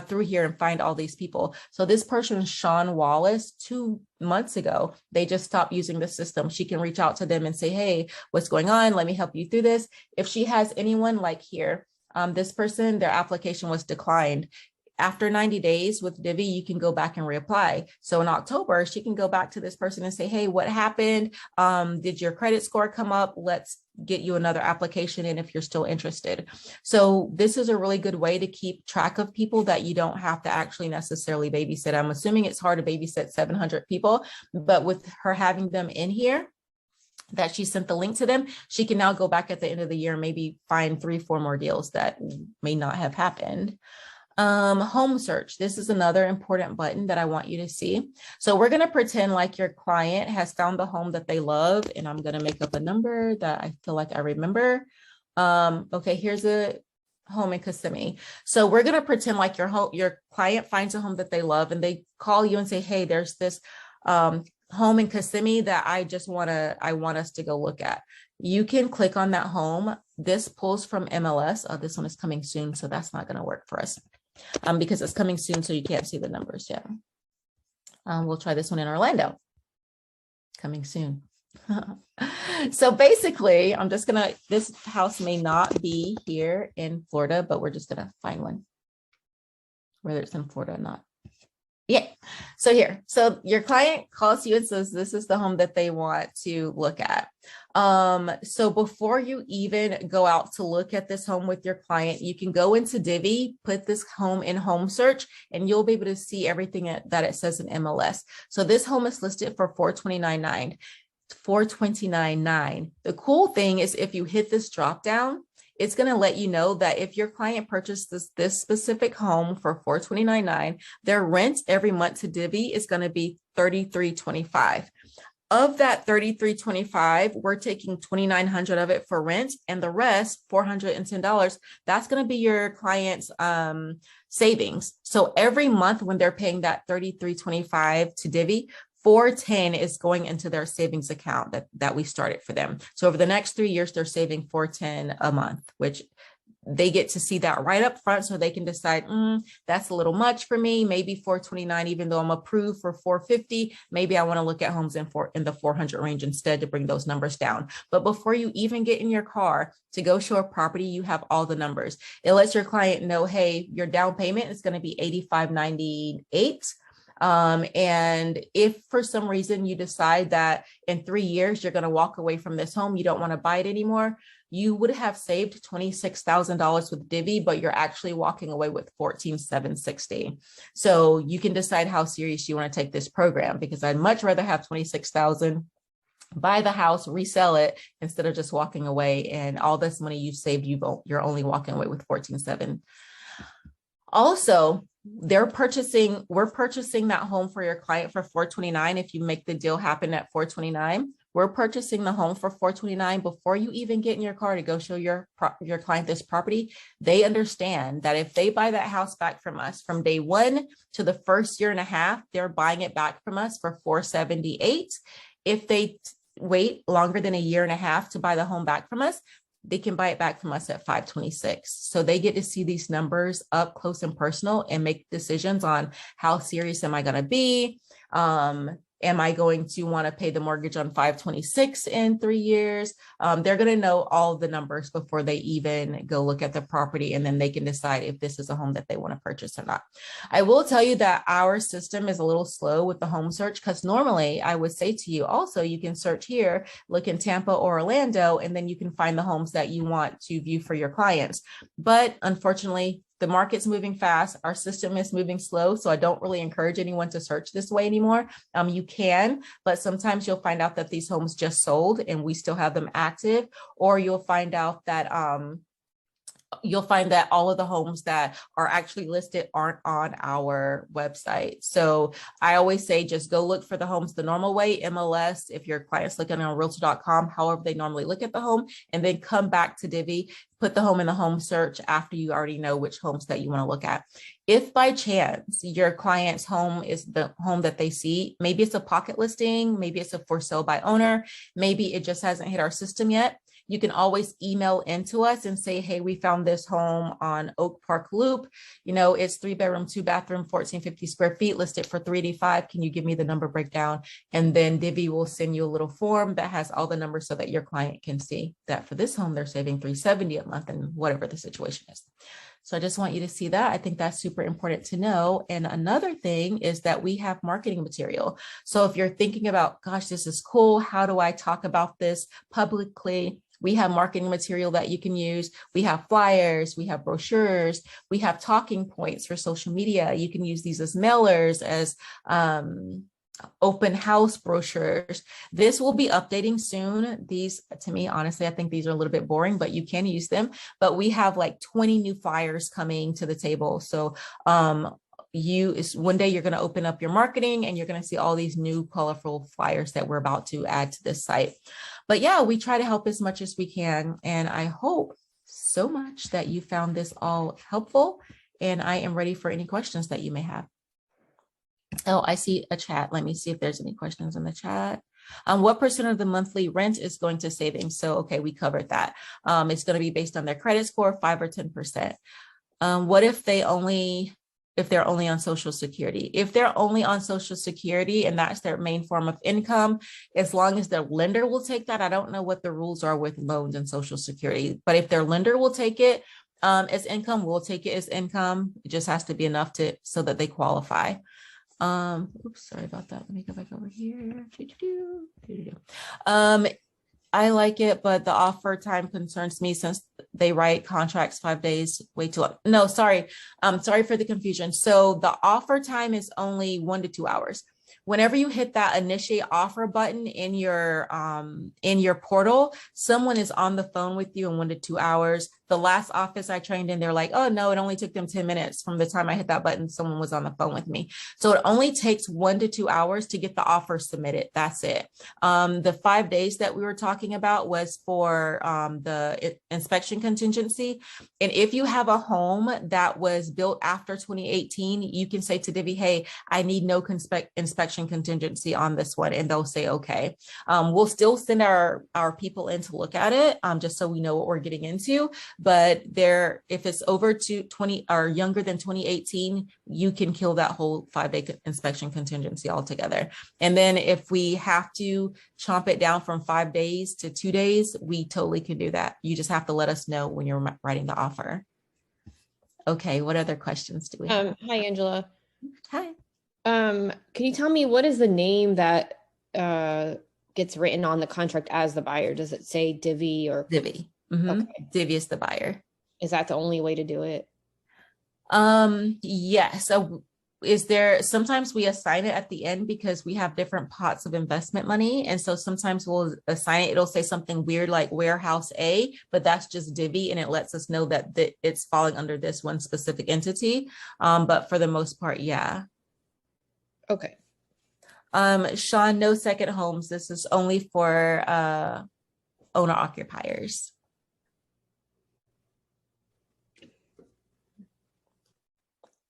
S2: through here and find all these people. So this person, Sean Wallace, 2 months ago, they just stopped using the system. She can reach out to them and say, hey, what's going on? Let me help you through this. If she has anyone like here, this person, their application was declined. After 90 days with Divvy, you can go back and reapply. So in October, she can go back to this person and say, hey, what happened? Did your credit score come up? Let's get you another application in if you're still interested. So this is a really good way to keep track of people that you don't have to actually necessarily babysit. I'm assuming it's hard to babysit 700 people, but with her having them in here, that she sent the link to them, she can now go back at the end of the year and maybe find 3-4 more deals that may not have happened. Home search. This is another important button that I want you to see. So we're going to pretend like your client has found the home that they love, and I'm going to make up a number that I feel like I remember. Okay, here's a home in Kissimmee. So we're going to pretend like your client finds a home that they love, and they call you and say, hey, there's this home in Kissimmee that I want us to go look at. You can click on that home. This pulls from MLS. Oh, this one is coming soon, so that's not going to work for us. Because it's coming soon, so you can't see the numbers yet. We'll try this one in Orlando. Coming soon. So basically, this house may not be here in Florida, but we're just gonna find one, whether it's in Florida or not. Yeah. So here, so your client calls you and says, this is the home that they want to look at. So before you even go out to look at this home with your client, you can go into Divvy, put this home in home search, and you'll be able to see everything that it says in MLS. So this home is listed for $429,900. $429,900. The cool thing is if you hit this drop down, it's going to let you know that if your client purchased this specific home for $429,900, their rent every month to Divvy is going to be $33.25. Of that 3325, we're taking 2,900 of it for rent, and the rest, $410, that's going to be your client's savings. So every month when they're paying that 3325 to Divvy, 410 is going into their savings account that we started for them. So over the next 3 years, they're saving 410 a month, which they get to see that right up front so they can decide, that's a little much for me, maybe 429, even though I'm approved for 450, maybe I want to look at homes in the 400 range instead to bring those numbers down. But before you even get in your car to go show a property, you have all the numbers. It lets your client know, hey, your down payment is going to be $85.98. And if for some reason you decide that in 3 years you're going to walk away from this home, you don't want to buy it anymore, you would have saved $26,000 with Divvy, but you're actually walking away with $14,760. So you can decide how serious you want to take this program, because I'd much rather have $26,000, buy the house, resell it, instead of just walking away and all this money you've saved, you're only walking away with $14,700. Also, we're purchasing that home for your client for $429. If you make the deal happen at $429, we're purchasing the home for $429 before you even get in your car to go show your client this property. They understand that if they buy that house back from us from day one to the first year and a half, they're buying it back from us for $478. If they wait longer than a year and a half to buy the home back from us, they can buy it back from us at $526. So they get to see these numbers up close and personal and make decisions on how serious am I going to be? Am I going to want to pay the mortgage on $526 in 3 years? They're going to know all the numbers before they even go look at the property, and then they can decide if this is a home that they want to purchase or not. I will tell you that our system is a little slow with the home search, because normally I would say to you also, you can search here, look in Tampa or Orlando, and then you can find the homes that you want to view for your clients. But unfortunately, the market's moving fast. Our system is moving slow. So I don't really encourage anyone to search this way anymore. You can, but sometimes you'll find out that these homes just sold and we still have them active, or you'll find out that all of the homes that are actually listed aren't on our website. So I always say, just go look for the homes the normal way, MLS, if your client's looking on realtor.com, however they normally look at the home, and then come back to Divvy, put the home in the home search after you already know which homes that you want to look at. If by chance your client's home is the home that they see, maybe it's a pocket listing, maybe it's a for sale by owner, maybe it just hasn't hit our system yet, you can always email into us and say, hey, we found this home on Oak Park Loop. It's 3-bedroom, 2-bathroom, 1,450 square feet, listed for $385. Can you give me the number breakdown? And then Divvy will send you a little form that has all the numbers so that your client can see that for this home, they're saving $370 a month and whatever the situation is. So I just want you to see that. I think that's super important to know. And another thing is that we have marketing material. So if you're thinking about, gosh, this is cool, how do I talk about this publicly? We have marketing material that you can use. We have flyers, we have brochures, we have talking points for social media. You can use these as mailers, as open house brochures. This will be updating soon. These, to me, honestly, I think these are a little bit boring, but you can use them. But we have like 20 new flyers coming to the table. So one day you're going to open up your marketing and you're going to see all these new colorful flyers that we're about to add to this site. But yeah, we try to help as much as we can. And I hope so much that you found this all helpful. And I am ready for any questions that you may have. Oh, I see a chat. Let me see if there's any questions in the chat. What percent of the monthly rent is going to savings? So, okay, we covered that. It's going to be based on their credit score, 5 or 10%. What if they're only on Social Security? If they're only on Social Security and that's their main form of income, as long as their lender will take that, I don't know what the rules are with loans and Social Security, but if their lender will take it as income, we'll take it as income. It just has to be enough so that they qualify. Oops, sorry about that. Let me go back over here. I like it, but the offer time concerns me since they write contracts 5 days, way too long. No, sorry. Sorry for the confusion. So the offer time is only 1 to 2 hours. Whenever you hit that initiate offer button in your portal, someone is on the phone with you in 1 to 2 hours. the last office I trained in, they're like, oh no, it only took them 10 minutes from the time I hit that button. Someone was on the phone with me. So it only takes 1 to 2 hours to get the offer submitted. That's it. The 5 days that we were talking about was for the inspection contingency. And if you have a home that was built after 2018, you can say to Divvy, hey, I need no inspection contingency on this one. And they'll say, okay. We'll still send our people in to look at it, just so we know what we're getting into. But if it's over to 20 or younger than 2018, you can kill that whole 5-day inspection contingency altogether. And then if we have to chomp it down from 5 days to 2 days, we totally can do that. You just have to let us know when you're writing the offer. Okay, what other questions do we have?
S3: Hi, Angela.
S2: Hi.
S3: Can you tell me what is the name that gets written on the contract as the buyer? Does it say Divvy or
S2: Divvy? Mm-hmm.
S3: Okay.
S2: Divvy is the buyer.
S3: Is that the only way to do it?
S2: Yes. So sometimes we assign it at the end because we have different pots of investment money. And so sometimes we'll assign it. It'll say something weird like warehouse A, but that's just Divvy. And it lets us know that it's falling under this one specific entity. But for the most part, yeah.
S3: Okay.
S2: Sean, no second homes. This is only for owner occupiers.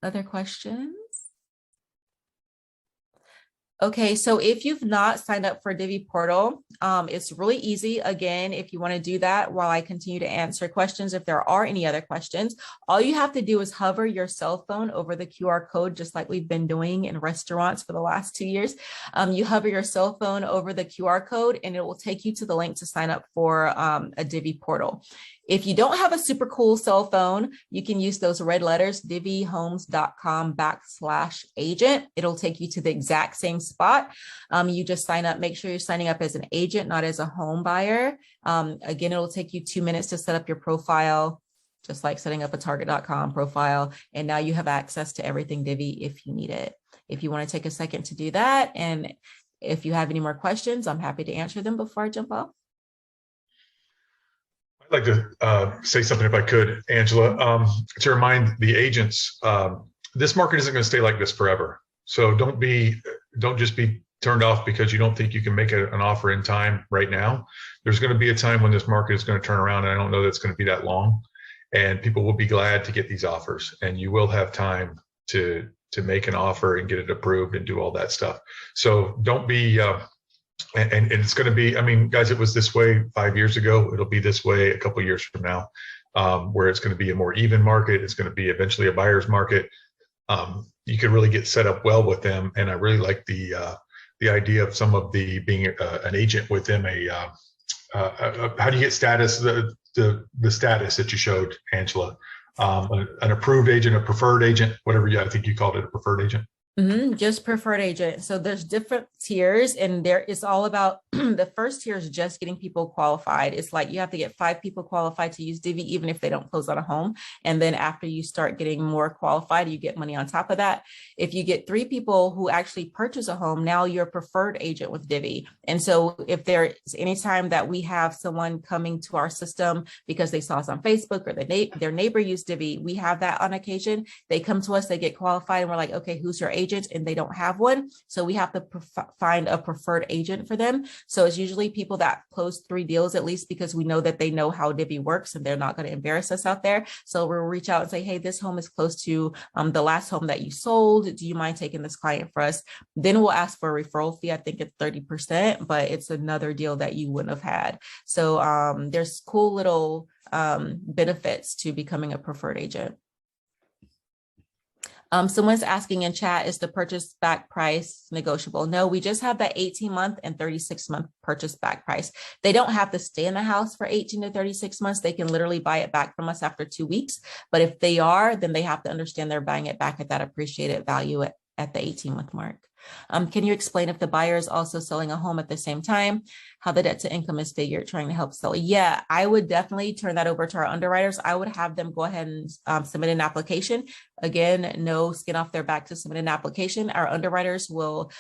S2: Other questions? Okay, so if you've not signed up for Divvy Portal, it's really easy. Again, if you want to do that while I continue to answer questions, if there are any other questions, all you have to do is hover your cell phone over the QR code, just like we've been doing in restaurants for the last 2 years. You hover your cell phone over the QR code and it will take you to the link to sign up for a Divvy Portal. If you don't have a super cool cell phone, you can use those red letters, divvyhomes.com/agent. It'll take you to the exact same spot. You just sign up, make sure you're signing up as an agent, not as a home buyer. Again, it'll take you 2 minutes to set up your profile, just like setting up a target.com profile. And now you have access to everything Divvy if you need it. If you want to take a second to do that, and if you have any more questions, I'm happy to answer them before I jump off.
S1: I'd like to say something if I could, Angela, to remind the agents, this market isn't going to stay like this forever. So don't just be turned off because you don't think you can make an offer in time right now. There's going to be a time when this market is going to turn around, and I don't know that it's going to be that long. And people will be glad to get these offers, and you will have time to make an offer and get it approved and do all that stuff. So don't be and it's going to be, I mean, guys, it was this way 5 years ago. It'll be this way a couple of years from now, where it's going to be a more even market. It's going to be eventually a buyer's market. You can really get set up well with them. And I really like the idea of some of being an agent with them. How do you get status? The status that you showed, Angela, an approved agent, a preferred agent, whatever I think you called it, a preferred agent.
S2: Just preferred agent. So there's different tiers, and it's all about the first tier is just getting people qualified. It's like you have to get 5 people qualified to use Divvy, even if they don't close on a home. And then after you start getting more qualified, you get money on top of that. If you get 3 people who actually purchase a home, now you're a preferred agent with Divvy. And so if there's any time that we have someone coming to our system because they saw us on Facebook or their neighbor used Divvy, we have that on occasion. They come to us, they get qualified, and we're like, okay, who's your agent? And they don't have one. So we have to find a preferred agent for them. So it's usually people that close 3 deals at least, because we know that they know how Divvy works and they're not going to embarrass us out there. So we'll reach out and say, hey, this home is close to the last home that you sold. Do you mind taking this client for us? Then we'll ask for a referral fee. I think it's 30%, but it's another deal that you wouldn't have had. So there's cool little benefits to becoming a preferred agent. Someone's asking in chat, is the purchase back price negotiable? No, we just have that 18-month and 36-month purchase back price. They don't have to stay in the house for 18 to 36 months. They can literally buy it back from us after 2 weeks. But if they are, then they have to understand they're buying it back at that appreciated value at the 18-month mark. Can you explain if the buyer is also selling a home at the same time, how the debt to income is figured, trying to help sell? Yeah, I would definitely turn that over to our underwriters. I would have them go ahead and submit an application. Again, no skin off their back to submit an application. Our underwriters will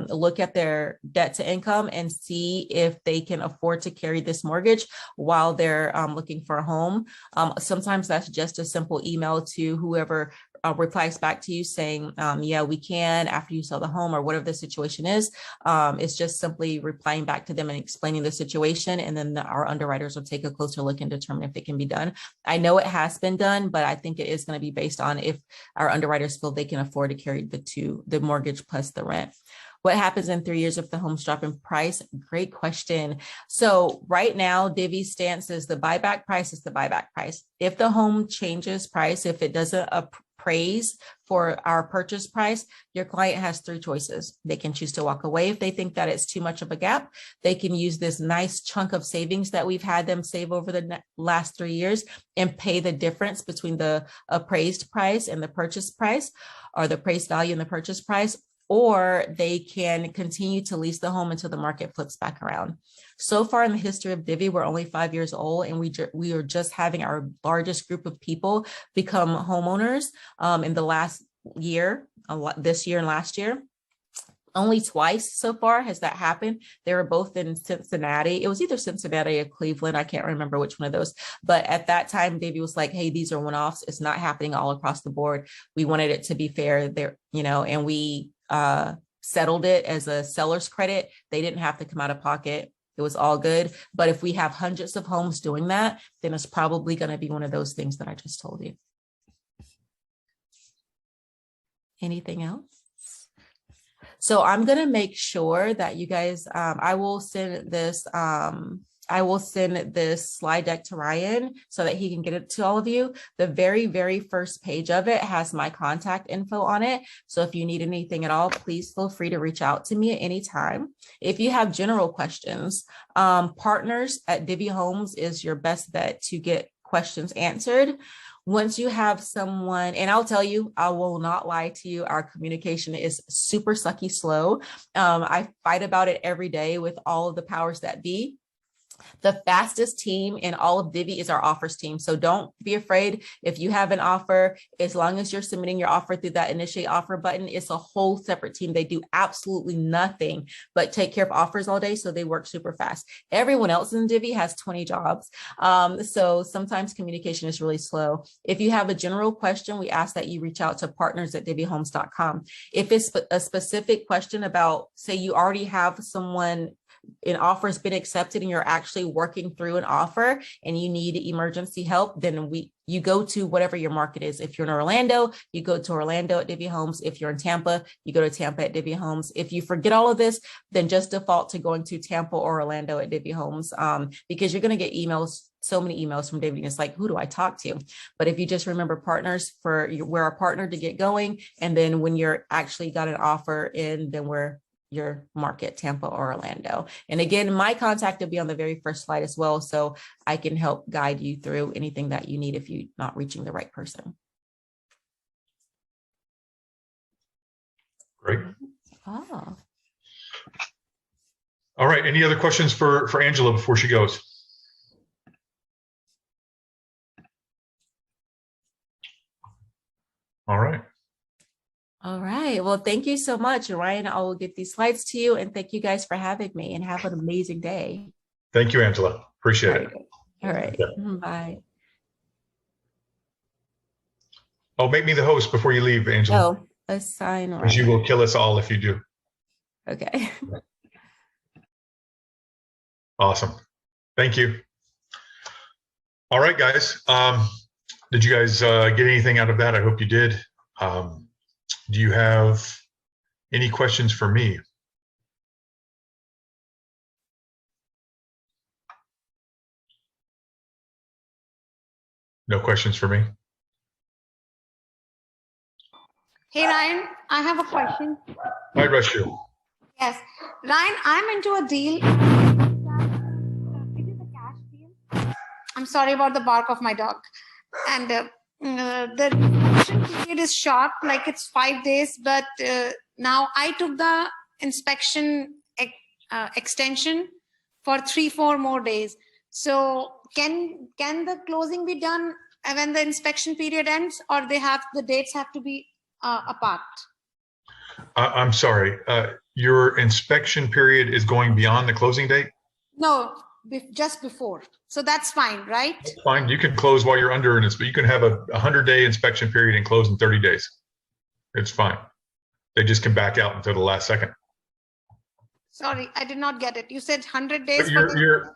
S2: look at their debt to income and see if they can afford to carry this mortgage while they're looking for a home. Sometimes that's just a simple email to whoever replies back to you saying, yeah, we can after you sell the home or whatever the situation is. It's just simply replying back to them and explaining the situation. And then our underwriters will take a closer look and determine if it can be done. I know it has been done, but I think it is going to be based on if our underwriters feel they can afford to carry the mortgage plus the rent. What happens in 3 years if the homes drop in price? Great question. So right now, Divvy's stance is the buyback price is the buyback price. If the home changes price, if it doesn't appraise for our purchase price, your client has 3 choices. They can choose to walk away if they think that it's too much of a gap. They can use this nice chunk of savings that we've had them save over the last 3 years and pay the difference between the appraised price and the purchase price, or the appraised value and the purchase price, or they can continue to lease the home until the market flips back around. So far in the history of Divvy, we're only 5 years old, and we are just having our largest group of people become homeowners in the last year, this year and last year. Only twice so far has that happened. They were both in Cincinnati. It was either Cincinnati or Cleveland. I can't remember which one of those. But at that time, Davey was like, hey, these are one-offs. It's not happening all across the board. We wanted it to be fair there, and we settled it as a seller's credit. They didn't have to come out of pocket. It was all good. But if we have hundreds of homes doing that, then it's probably going to be one of those things that I just told you. Anything else? So I'm going to make sure that you guys, I will send this slide deck to Ryan so that he can get it to all of you. The very, very first page of it has my contact info on it. So if you need anything at all, please feel free to reach out to me at any time. If you have general questions, partners at Divvy Homes is your best bet to get questions answered. Once you have someone, and I'll tell you, I will not lie to you, our communication is super sucky slow. I fight about it every day with all of the powers that be. The fastest team in all of Divvy is our offers team. So don't be afraid if you have an offer, as long as you're submitting your offer through that initiate offer button, it's a whole separate team. They do absolutely nothing but take care of offers all day. So they work super fast. Everyone else in Divvy has 20 jobs. So sometimes communication is really slow. If you have a general question, we ask that you reach out to partners@divvyhomes.com. If it's a specific question about, say you already have someone, an offer has been accepted and you're actually working through an offer and you need emergency help, then you go to whatever your market is. If you're in Orlando, you go to Orlando at Divvy Homes. If you're in Tampa, you go to Tampa at Divvy Homes. If you forget all of this, then just default to going to Tampa or Orlando at Divvy Homes, because you're going to get emails, so many emails from Divvy. It's like, who do I talk to? But if you just remember partners, we're a partner to get going. And then when you're actually got an offer in, then we're your market, Tampa or Orlando. And again, my contact will be on the very first slide as well. So I can help guide you through anything that you need if you're not reaching the right person.
S1: Great.
S2: Oh.
S1: All right. Any other questions for Angela before she goes? All right.
S2: All right. Well, thank you so much, Ryan. I will get these slides to you, and thank you guys for having me, and have an amazing day.
S1: Thank you, Angela. Appreciate it.
S2: All right.
S1: Yeah.
S2: Bye.
S1: Oh, make me the host before you leave, Angela.
S2: Oh, assign Ryan.
S1: Because you will kill us all if you do.
S2: Okay.
S1: Awesome. Thank you. All right, guys. Did you guys get anything out of that? I hope you did. Do you have any questions for me? No questions for me?
S4: Hey, Ryan, I have a question.
S1: Hi, Rashu.
S4: Yes. Ryan, I'm into a deal. It is a cash deal. I'm sorry about the bark of my dog. And the redemption period is short, like it's 5 days, but Now I took the inspection extension for 3-4 more days. So can the closing be done when the inspection period ends, or the dates have to be apart?
S1: I'm sorry. Your inspection period is going beyond the closing date?
S4: No, just before. So that's fine, right?
S1: That's fine. You can close while you're under but you can have a 100-day inspection period and close in 30 days. It's fine. They just can back out until the last second.
S4: Sorry, I did not get it. You said 100 days.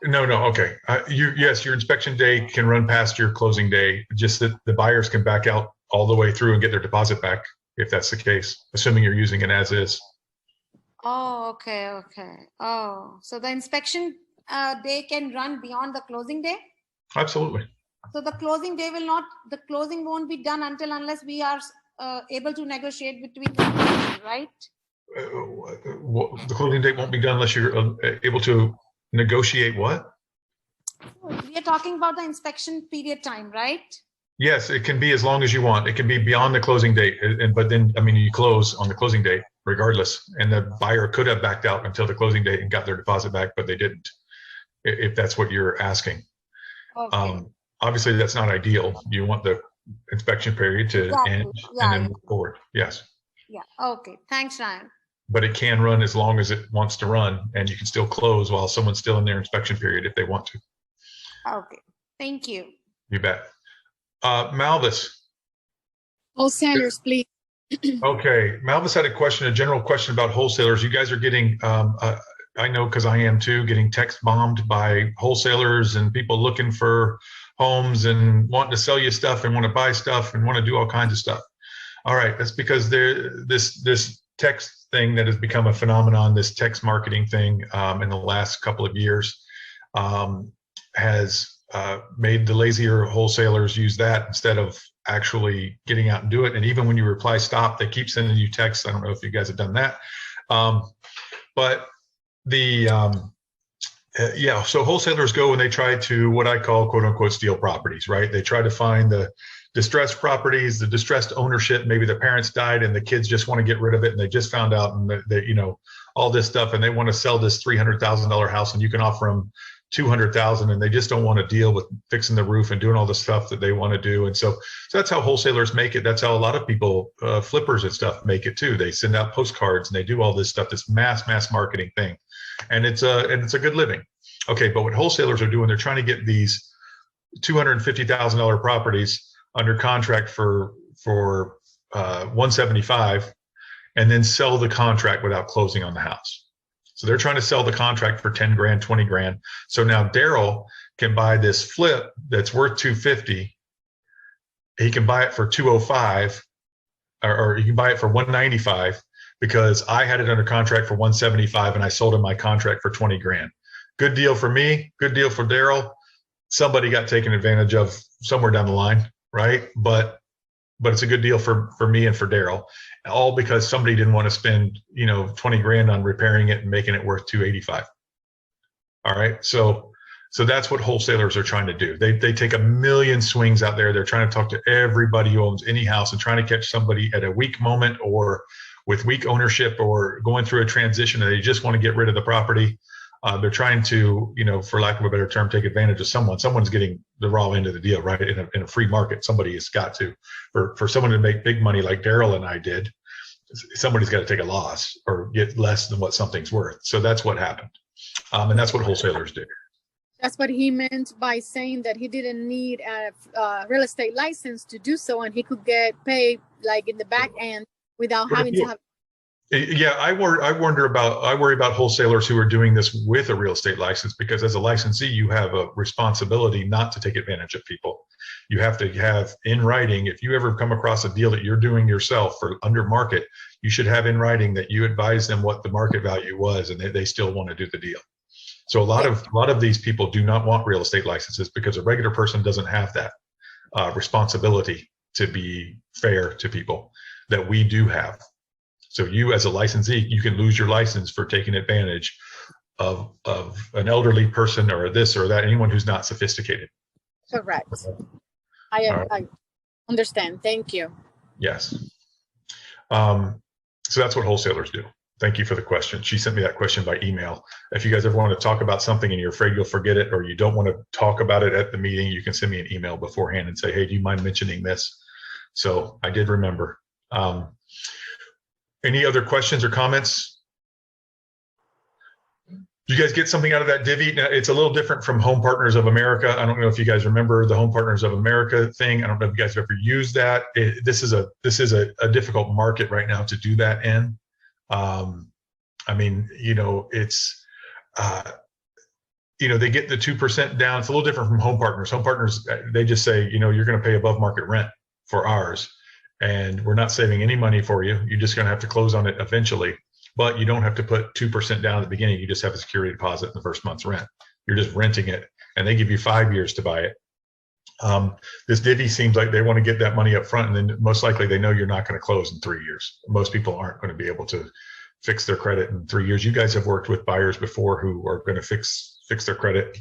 S1: No. Okay. Yes, your inspection day can run past your closing day. Just that the buyers can back out all the way through and get their deposit back if that's the case, assuming you're using it as is.
S4: Oh, okay. Oh, so the inspection day can run beyond the closing day?
S1: Absolutely.
S4: So the closing won't be done unless we are able to negotiate between the parties, right?
S1: The closing date won't be done unless you're able to negotiate what?
S4: We are talking about the inspection period time, right?
S1: Yes, it can be as long as you want. It can be beyond the closing date. But then, I mean, you close on the closing date regardless. And the buyer could have backed out until the closing date and got their deposit back, but they didn't, if that's what you're asking.
S4: Okay.
S1: Obviously, that's not ideal. You want the inspection period to end and then move forward. Yes.
S4: Yeah. Okay. Thanks, Ryan.
S1: But it can run as long as it wants to run, and you can still close while someone's still in their inspection period if they want to.
S4: Okay. Thank you.
S1: You bet. Malvis.
S5: Wholesalers, please.
S1: Okay. Malvis had a general question about wholesalers. You guys are getting, I know because I am too, getting text bombed by wholesalers and people looking for homes and wanting to sell you stuff and want to buy stuff and want to do all kinds of stuff. All right. That's because this text thing that has become a phenomenon, this text marketing thing in the last couple of years has made the lazier wholesalers use that instead of actually getting out and do it. And even when you reply stop, they keep sending you texts. I don't know if you guys have done that. But so wholesalers go and they try to what I call quote unquote steal properties, right? They try to find the distressed properties, the distressed ownership. Maybe the parents died and the kids just want to get rid of it, and they just found out, and they all this stuff, and they want to sell this $300,000 house, and you can offer them $200,000, and they just don't want to deal with fixing the roof and doing all the stuff that they want to do. And so that's how wholesalers make it. That's how a lot of people, flippers and stuff, make it too. They send out postcards and they do all this stuff, this mass marketing thing, and it's a good living. Okay, but what wholesalers are doing, they're trying to get these $250,000 properties under contract for $175,000 and then sell the contract without closing on the house. So they're trying to sell the contract for 10 grand, 20 grand. So now Daryl can buy this flip that's worth $250,000. He can buy it for $205,000 or he can buy it for $195,000 because I had it under contract for $175,000 and I sold him my contract for 20 grand. Good deal for me, good deal for Daryl. Somebody got taken advantage of somewhere down the line, right? But it's a good deal for me and for Daryl, all because somebody didn't want to spend 20 grand on repairing it and making it worth $285,000. All right, so that's what wholesalers are trying to do. They take a million swings out there. They're trying to talk to everybody who owns any house and trying to catch somebody at a weak moment or with weak ownership or going through a transition and they just want to get rid of the property. They're trying to, for lack of a better term, take advantage of someone. Someone's getting the raw end of the deal, right? In a free market, somebody has got to. For someone to make big money like Daryl and I did, somebody's got to take a loss or get less than what something's worth. So that's what happened, and that's what wholesalers do.
S5: That's what he meant by saying that he didn't need a real estate license to do so, and he could get paid like in the back end without having to have.
S1: Yeah, I worry about wholesalers who are doing this with a real estate license, because as a licensee, you have a responsibility not to take advantage of people. You have to have in writing, if you ever come across a deal that you're doing yourself for under market, you should have in writing that you advise them what the market value was and they still want to do the deal. So a lot of these people do not want real estate licenses because a regular person doesn't have that responsibility to be fair to people that we do have. So you as a licensee, you can lose your license for taking advantage of an elderly person or this or that, anyone who's not sophisticated.
S5: Correct. I understand. Thank you.
S1: Yes. So that's what wholesalers do. Thank you for the question. She sent me that question by email. If you guys ever want to talk about something and you're afraid you'll forget it, or you don't want to talk about it at the meeting, you can send me an email beforehand and say, hey, do you mind mentioning this? So I did remember. Any other questions or comments? You guys get something out of that Divvy? Now, it's a little different from Home Partners of America. I don't know if you guys remember the Home Partners of America thing. I don't know if you guys have ever used that. This is a difficult market right now to do that in. I mean, it's, they get the 2% down. It's a little different from Home Partners. Home Partners, they just say, you're going to pay above market rent for ours, and we're not saving any money for you. You're just going to have to close on it eventually, but you don't have to put 2% down at the beginning. You just have a security deposit in the first month's rent. You're just renting it, and they give you 5 years to buy it. This Divvy seems like they want to get that money up front, and then most likely they know you're not going to close in 3 years. Most people aren't going to be able to fix their credit in 3 years. You guys have worked with buyers before who are going to fix their credit,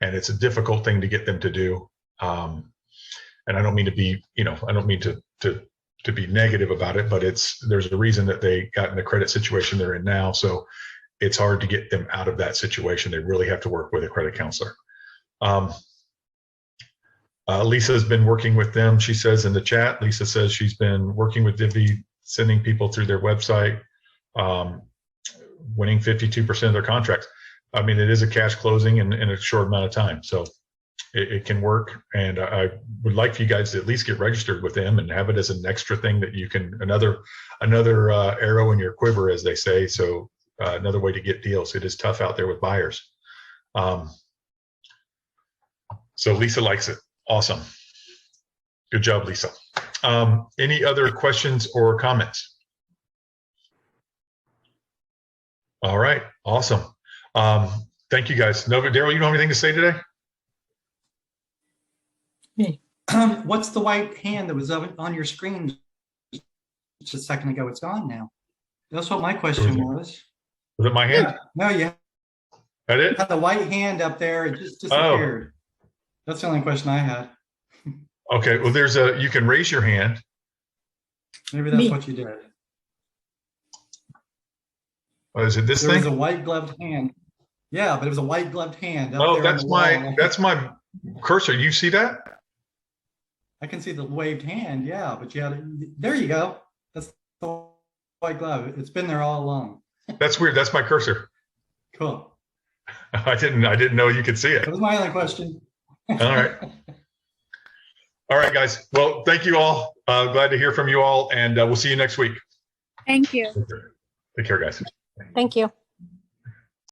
S1: and it's a difficult thing to get them to do. And I don't mean to be, I don't mean to be negative about it, but there's a reason that they got in the credit situation they're in now. So it's hard to get them out of that situation. They really have to work with a credit counselor. Lisa's been working with them. She says in the chat, Lisa says she's been working with Divvy, sending people through their website, winning 52% of their contracts. I mean, it is a cash closing in a short amount of time. So it can work. And I would like for you guys to at least get registered with them and have it as an extra thing that you can, another arrow in your quiver, as they say. So another way to get deals. It is tough out there with buyers. So Lisa likes it. Awesome. Good job, Lisa. Any other questions or comments? All right. Awesome. Thank you, guys. Nova, Daryl, you don't have anything to say today?
S6: Hey, what's the white hand that was on your screen just a second ago? It's gone now. That's what my question was.
S1: Was it my hand?
S6: Yeah. No, you
S1: That it?
S6: had the white hand up there. It just disappeared. Oh. That's the only question I had.
S1: Okay. Well, you can raise your hand.
S6: Maybe that's what you did.
S1: Oh, is it this thing?
S6: There was a white gloved hand. Yeah, but it was a white gloved hand.
S1: Oh, that's my cursor. You see that?
S6: I can see the waved hand. Yeah, but there you go. That's the white glove. It's been there all along.
S1: That's weird. That's my cursor.
S6: Cool.
S1: I didn't know you could see it.
S6: That was my only question.
S1: All right. All right, guys. Well, thank you all. Glad to hear from you all, and we'll see you next week.
S5: Thank you.
S1: Take care, guys.
S3: Thank you.